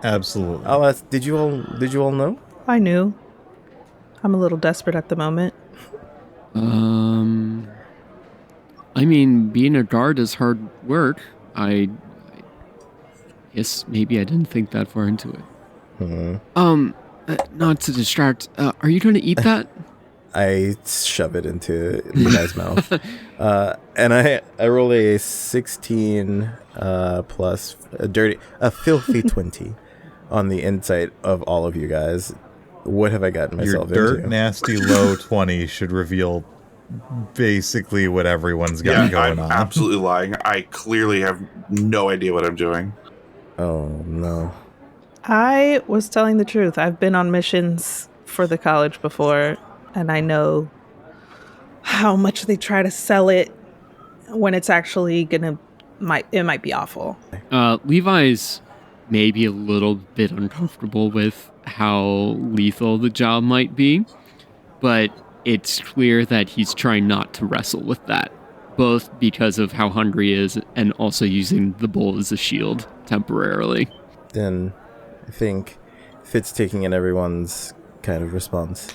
Absolutely. I'll ask, did you all know? I knew. I'm a little desperate at the moment. I mean, being a guard is hard work. I guess maybe I didn't think that far into it. Not to distract, are you going to eat that? I shove it into the guy's mouth. And I roll a 16 plus a filthy 20 on the insight of all of you guys. What have I gotten myself into? Your dirt nasty low 20 should reveal basically what everyone's got going on. I'm absolutely lying. I clearly have no idea what I'm doing. Oh, no. I was telling the truth. I've been on missions for the college before, and I know how much they try to sell it when it's actually it might be awful. Levi's maybe a little bit uncomfortable with how lethal the job might be, but it's clear that he's trying not to wrestle with that, both because of how hungry he is and also using the bowl as a shield temporarily. Then I think Fitz taking in everyone's kind of response.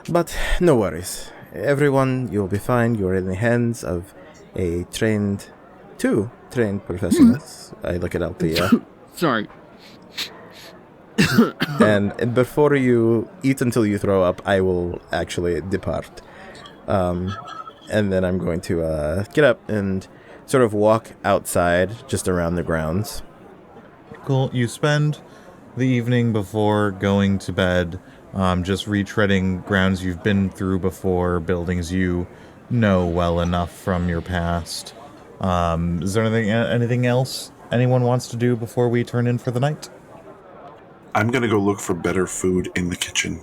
But no worries. Everyone, you'll be fine. You're in the hands of two trained professionals. I look at Althea. Sorry. and before you eat until you throw up, I will actually depart. And then I'm going to get up and sort of walk outside just around the grounds. Cool. You spend the evening before going to bed just retreading grounds you've been through before, buildings you know well enough from your past. Is there anything else anyone wants to do before we turn in for the night? I'm going to go look for better food in the kitchen.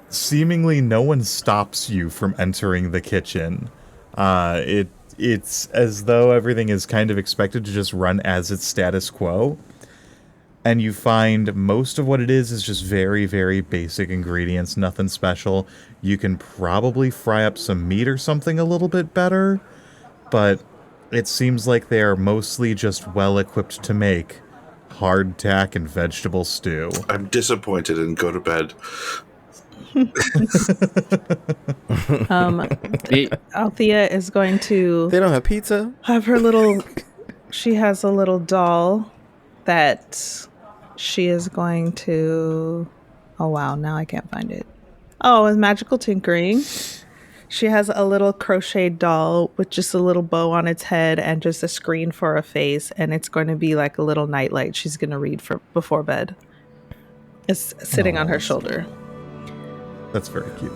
Seemingly no one stops you from entering the kitchen. It's as though everything is kind of expected to just run as its status quo. And you find most of what it is just very, very basic ingredients, nothing special. You can probably fry up some meat or something a little bit better, but it seems like they are mostly just well-equipped to make hardtack and vegetable stew. I'm disappointed and go to bed. Althea is going to They don't have pizza? have her little... She has a little doll that she is going to... Oh, wow. Now I can't find it. Oh, with magical tinkering. She has a little crocheted doll with just a little bow on its head and just a screen for a face. And it's going to be like a little nightlight she's going to read for before bed. It's sitting on her shoulder. That's very cute.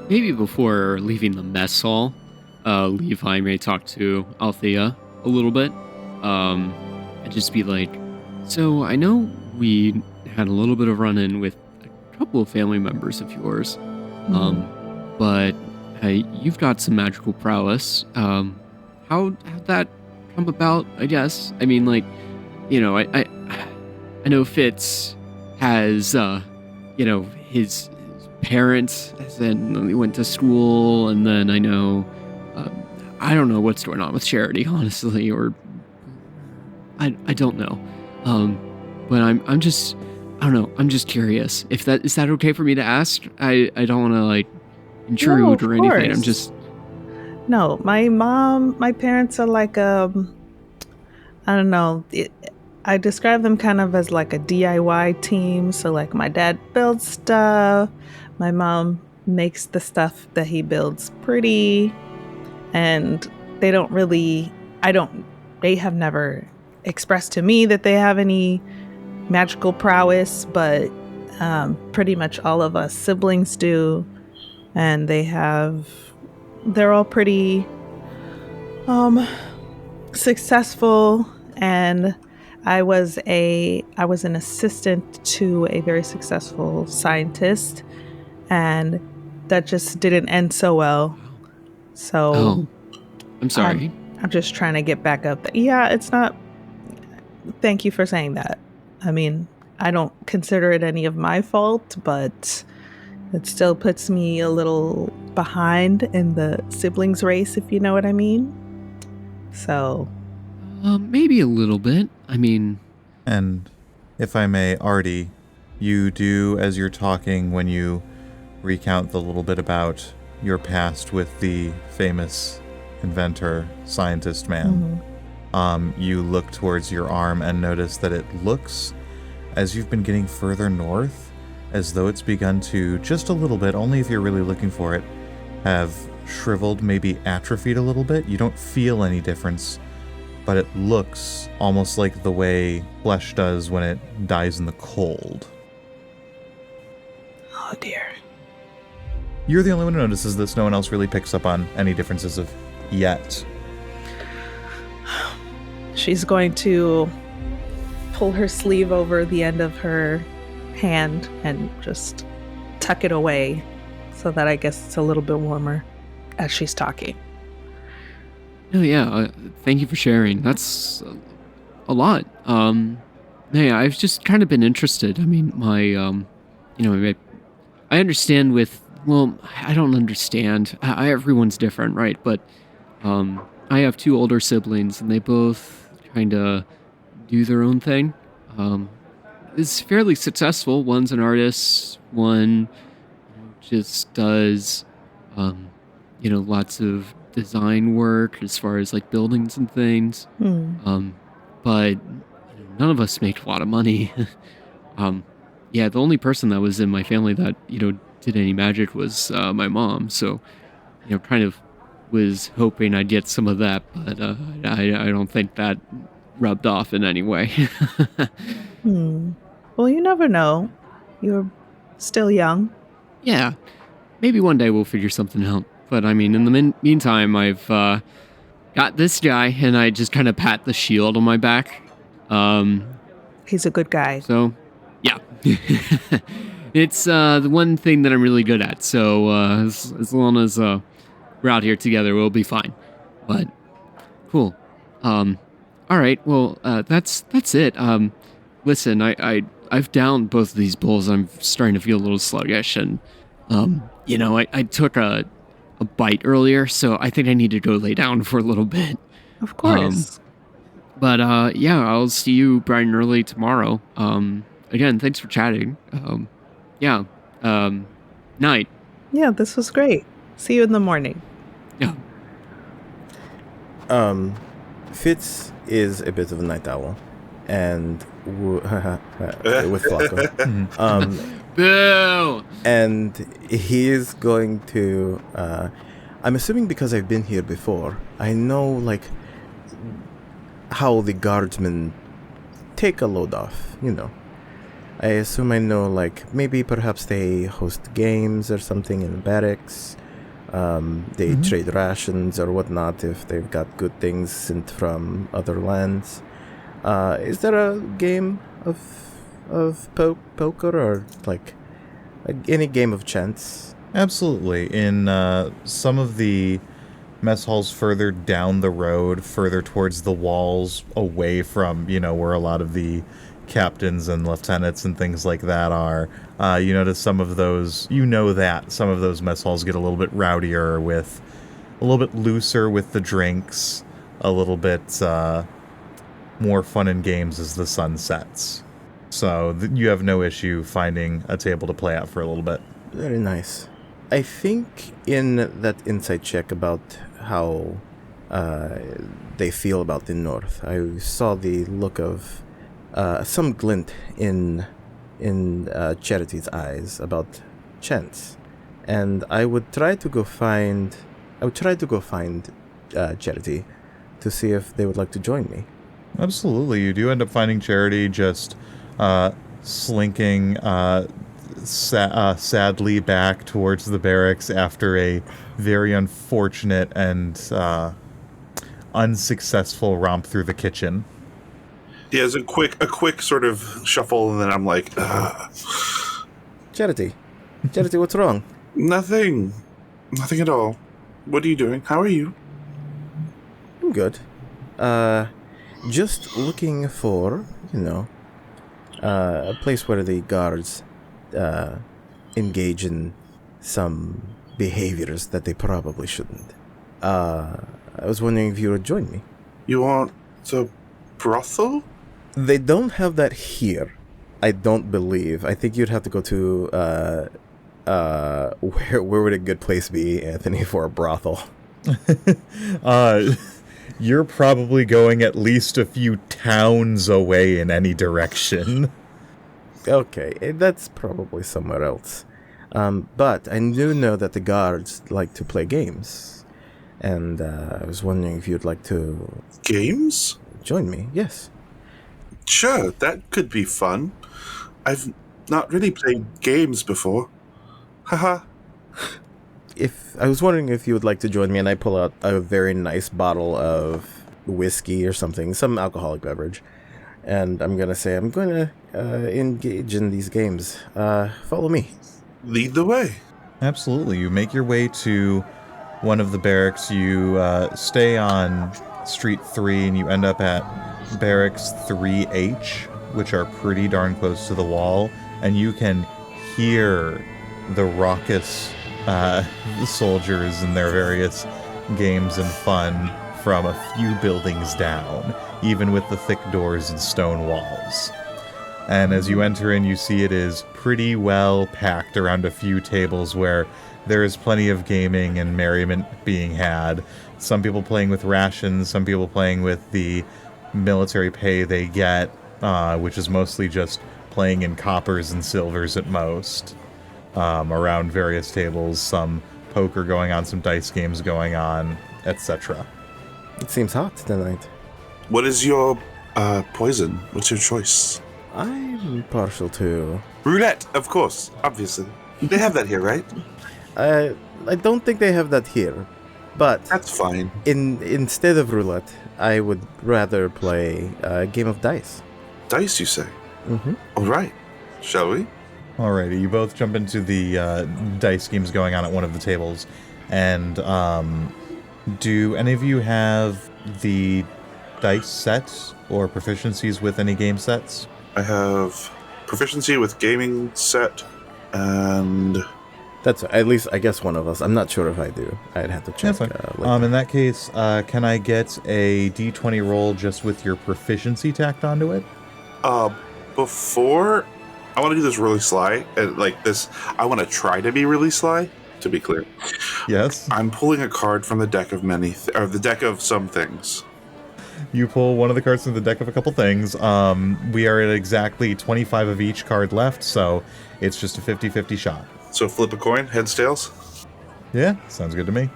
Maybe before leaving the mess hall, Levi may talk to Althea a little bit. And just be like, so I know we had a little bit of run-in with a couple of family members of yours. But you've got some magical prowess. How'd that come about, I guess? I mean, like, you know, I know Fitz has, you know, his parents, and he went to school, and then I know, I don't know what's going on with Charity, honestly, or I don't know. But I'm just, I don't know, I'm just curious. Is that okay for me to ask? I don't want to, like, intrude or anything. I'm just... No, my parents are like, I don't know, I describe them kind of as like a DIY team. So like my dad builds stuff, my mom makes the stuff that he builds pretty, and they have never expressed to me that they have any magical prowess, but pretty much all of us siblings do. And they're all pretty successful, and I was an assistant to a very successful scientist, and that just didn't end so well. So I'm sorry. I'm just trying to get back up. Yeah, it's not. Thank you for saying that. I mean, I don't consider it any of my fault, but it still puts me a little behind in the siblings race, if you know what I mean. So... maybe a little bit. I mean... And if I may, Artie, you do, as you're talking, when you recount the little bit about your past with the famous inventor, scientist man, you look towards your arm and notice that it looks, as you've been getting further north, as though it's begun to, just a little bit, only if you're really looking for it, have shriveled, maybe atrophied a little bit. You don't feel any difference, but it looks almost like the way flesh does when it dies in the cold. Oh dear. You're the only one who notices this. No one else really picks up on any differences of yet. She's going to pull her sleeve over the end of her hand and just tuck it away so that I guess it's a little bit warmer as she's talking. Oh yeah, thank you for sharing. That's a lot. Yeah, I've just kind of been interested. I mean, I understand with, well, I don't understand. Everyone's different, right? But I have two older siblings, and they both kind of do their own thing. It's fairly successful. One's an artist. One just does, lots of design work as far as like buildings and things. But none of us make a lot of money. Yeah, the only person that was in my family that, did any magic was my mom. So, kind of was hoping I'd get some of that, but I don't think that rubbed off in any way. Well, you never know. You're still young. Yeah, maybe one day we'll figure something out. But I mean, in the meantime, I've got this guy, and I just kind of pat the shield on my back. He's a good guy. So, yeah. It's the one thing that I'm really good at. So as long as we're out here together, we'll be fine. But cool. All right. Well, that's it. Listen, I've downed both of these bowls. I'm starting to feel a little sluggish, and I took a bite earlier, so I think I need to go lay down for a little bit. Of course. But I'll see you bright and early tomorrow. Again, thanks for chatting. Night. Yeah, this was great. See you in the morning. Yeah. Fitz is a bit of a night owl, and with Flocko. Boo! And he is going to, I'm assuming because I've been here before, I know, like, how the guardsmen take a load off, I assume I know, like, maybe perhaps they host games or something in barracks. They trade rations or whatnot if they've got good things sent from other lands. Is there a game of poker or, like, any game of chance? Absolutely. In some of the mess halls further down the road, further towards the walls, away from, where a lot of the captains and lieutenants and things like that are, you notice some of those, that some of those mess halls get a little bit rowdier with, a little bit looser with the drinks, a little bit more fun and games as the sun sets. So you have no issue finding a table to play at for a little bit. Very nice. I think in that insight check about how they feel about the North, I saw the look of some glint in Charity's eyes about chance, and I would try to go find Charity to see if they would like to join me. Absolutely, you do end up finding Charity just slinking sadly back towards the barracks after a very unfortunate and unsuccessful romp through the kitchen. Yeah, it's a quick sort of shuffle, and then I'm like, Charity, what's wrong? Nothing at all. What are you doing? How are you? I'm good. Just looking for, a place where the guards engage in some behaviors that they probably shouldn't. I was wondering if you would join me. You want the brothel? They don't have that here, I don't believe. I think you'd have to go to, where would a good place be, Anthony, for a brothel? You're probably going at least a few towns away in any direction. Okay, that's probably somewhere else. But I do know that the guards like to play games. And I was wondering if you'd like to... Games? Join me, yes. Sure, that could be fun. I've not really played games before. Haha. I was wondering if you would like to join me, and I pull out a very nice bottle of whiskey or something, some alcoholic beverage. And I'm going to say, I'm going to engage in these games. Follow me. Lead the way. Absolutely. You make your way to one of the barracks. You stay on Street 3, and you end up at Barracks 3H, which are pretty darn close to the wall. And you can hear the raucous soldiers and their various games and fun from a few buildings down, even with the thick doors and stone walls. And as you enter in, you see it is pretty well packed around a few tables where there is plenty of gaming and merriment being had. Some people playing with rations, some people playing with the military pay they get, which is mostly just playing in coppers and silvers at most. Around various tables, some poker going on, some dice games going on, etc. It seems hot tonight. What is your poison? What's your choice? I'm partial to... Roulette, of course, obviously. They have that here, right? I don't think they have that here. But That's fine. instead of roulette, I would rather play a game of dice. Dice, you say? Mm-hmm. All right. Shall we? Alrighty, you both jump into the dice games going on at one of the tables. And do any of you have the dice sets or proficiencies with any game sets? I have proficiency with gaming set and... That's at least, I guess, one of us. I'm not sure if I do. I'd have to check. That's fine. In that case, can I get a d20 roll just with your proficiency tacked onto it? Before... I want to do this really sly. Like this, I want to try to be really sly, to be clear. Yes. I'm pulling a card from the deck of or the deck of some things. You pull one of the cards from the deck of a couple things. We are at exactly 25 of each card left, so it's just a 50-50 shot. So flip a coin, heads, tails? Yeah, sounds good to me.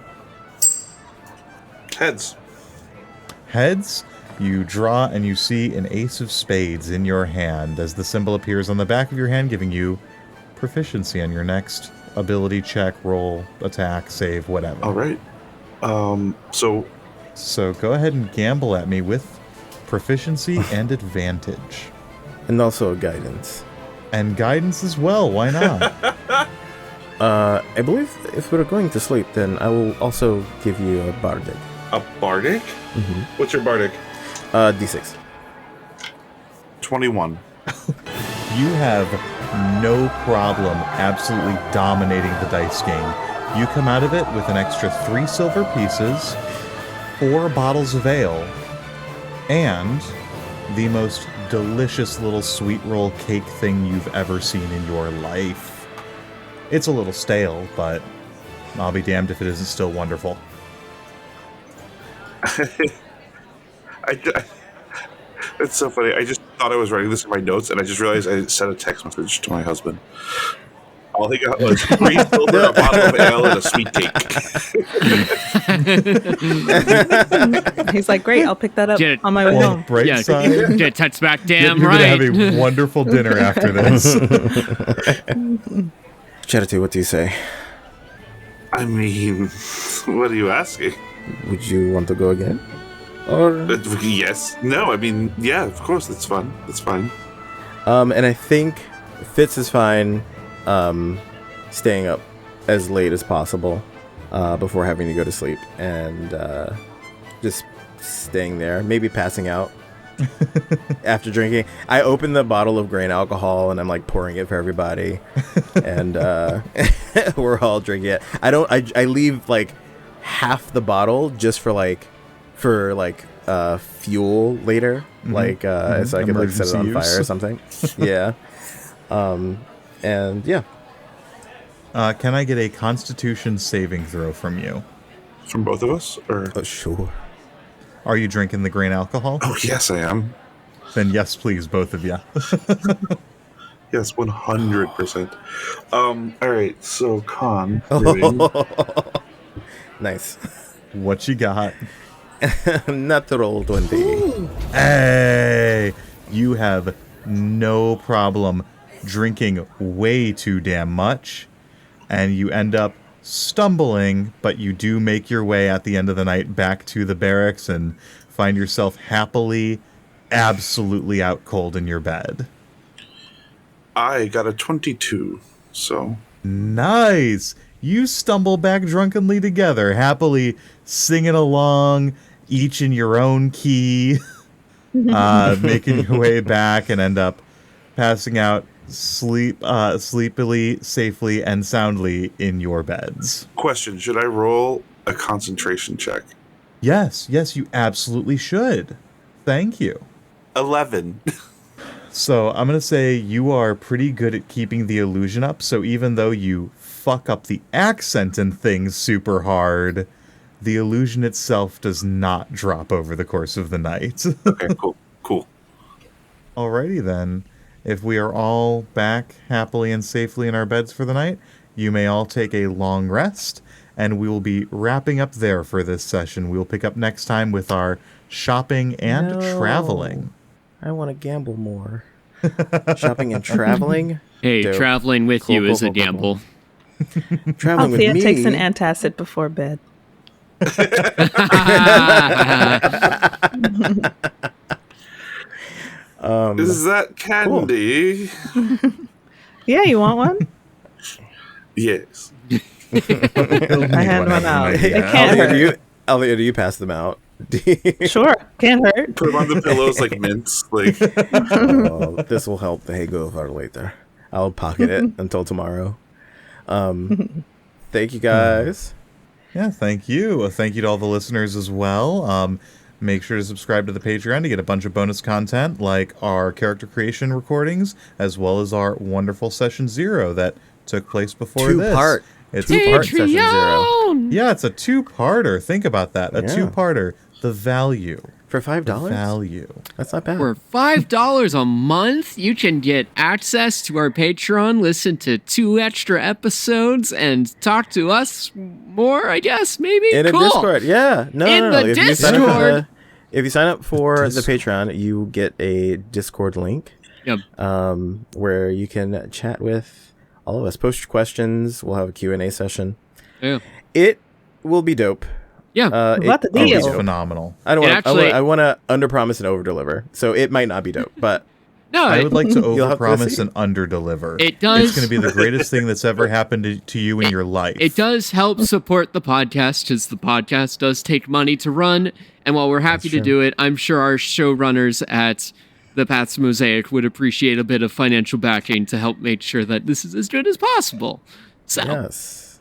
Heads. Heads, you draw and you see an ace of spades in your hand as the symbol appears on the back of your hand, giving you proficiency on your next ability check, roll, attack, save, whatever. All right. So go ahead and gamble at me with proficiency and advantage. And also guidance. And guidance as well, why not? I believe if we're going to sleep, then I will also give you a bardic. A bardic? Mm-hmm. What's your bardic? D6. 21. You have no problem absolutely dominating the dice game. You come out of it with an extra 3 silver pieces, 4 bottles of ale, and the most delicious little sweet roll cake thing you've ever seen in your life. It's a little stale, but I'll be damned if it isn't still wonderful. It's so funny. I just thought I was writing this in my notes, and I just realized I sent a text message to my husband. All he got was 3 silver, a bottle of ale, and a sweet cake. He's like, great, I'll pick that up Get- on my way On the home. bright Yeah, side, get touched back. Damn you're right. gonna have a wonderful dinner after this. Charity, what do you say? I mean, what are you asking? Would you want to go again? Or Yes. No, I mean, yeah, of course, that's fun. That's fine. and I think Fitz is fine staying up as late as possible before having to go to sleep and just staying there, maybe passing out after drinking. I open the bottle of grain alcohol and I'm like pouring it for everybody and we're all drinking it. I leave like half the bottle just for fuel later, so I could like set it on fire or something. Yeah. And yeah. Can I get a Constitution saving throw from you? From both of us? Or Oh, sure. Are you drinking the grain alcohol? Oh, yes, I am. Then yes, please, both of you. Yes, 100%. All right, so con. Nice. What you got? Natural 20. Hey! You have no problem drinking way too damn much, and you end up stumbling, but you do make your way at the end of the night back to the barracks and find yourself happily, absolutely out cold in your bed. I got a 22, so... Nice! You stumble back drunkenly together, happily singing along, each in your own key, making your way back and end up passing out sleepily, safely, and soundly in your beds. Question, should I roll a concentration check? Yes, you absolutely should. Thank you. 11. So I'm going to say you are pretty good at keeping the illusion up, so even though you fuck up the accent and things super hard, the illusion itself does not drop over the course of the night. Okay, cool. Alrighty then. If we are all back happily and safely in our beds for the night, you may all take a long rest, and we will be wrapping up there for this session. We will pick up next time with our shopping and traveling. I want to gamble more. Shopping and traveling? Hey, Dope. traveling with Cool, you cool, is a cool, cool, gamble. Traveling with Althea me. takes an antacid before bed. Is that candy? Yeah, you want one? Yes. I hand one out. It can't hurt. Elliot, do you pass them out? Sure, can't hurt. Put them on the pillows like mints. Like, Oh, this will help the hangover later. I'll pocket it until tomorrow. Thank you guys. Yeah, thank you. Thank you to all the listeners as well. Make sure to subscribe to the Patreon to get a bunch of bonus content like our character creation recordings, as well as our wonderful Session 0 that took place before this. Two-part. It's Two-part Session 0. Yeah, it's a two-parter. Think about that. A Yeah. two-parter. The value. For $5? The value. That's not bad. For $5 a month, you can get access to our Patreon, listen to 2 extra episodes, and talk to us more, I guess, maybe? In Cool. a Discord, yeah. No, In no, no. the If you sign up for Discord. if you sign up for the Patreon, you get a Discord link. Yep. Where you can chat with all of us. Post your questions. We'll have a Q&A session. Yeah. It will be dope. Yeah. What the it'll be deal? It's dope. phenomenal. I don't It want. actually- I want to underpromise and overdeliver. So it might not be dope, but No, I would like to You'll have to overpromise see. and underdeliver. It does- It's going to be the greatest thing that's ever happened to you in your life. it does help support the podcast, because the podcast does take money to run. And while we're happy to do it, I'm sure our showrunners at the Paths Mosaic would appreciate a bit of financial backing to help make sure that this is as good as possible. So, yes.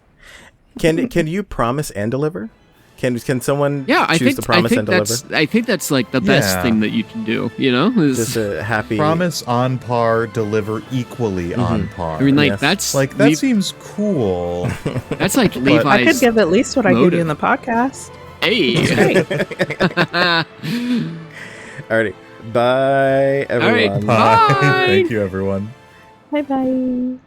Can you promise and deliver? Can someone yeah, I choose think to promise and deliver? I think that's like the best Yeah. thing that you can do. You know, is- Just a happy Promise on par, deliver equally on par. I mean, like Yes. that's like that Le- seems cool. that's like I Levi's. could give at least what I give motive. you in the podcast. Hey. Alrighty. Bye, everyone. Bye. Thank you, everyone. Bye bye.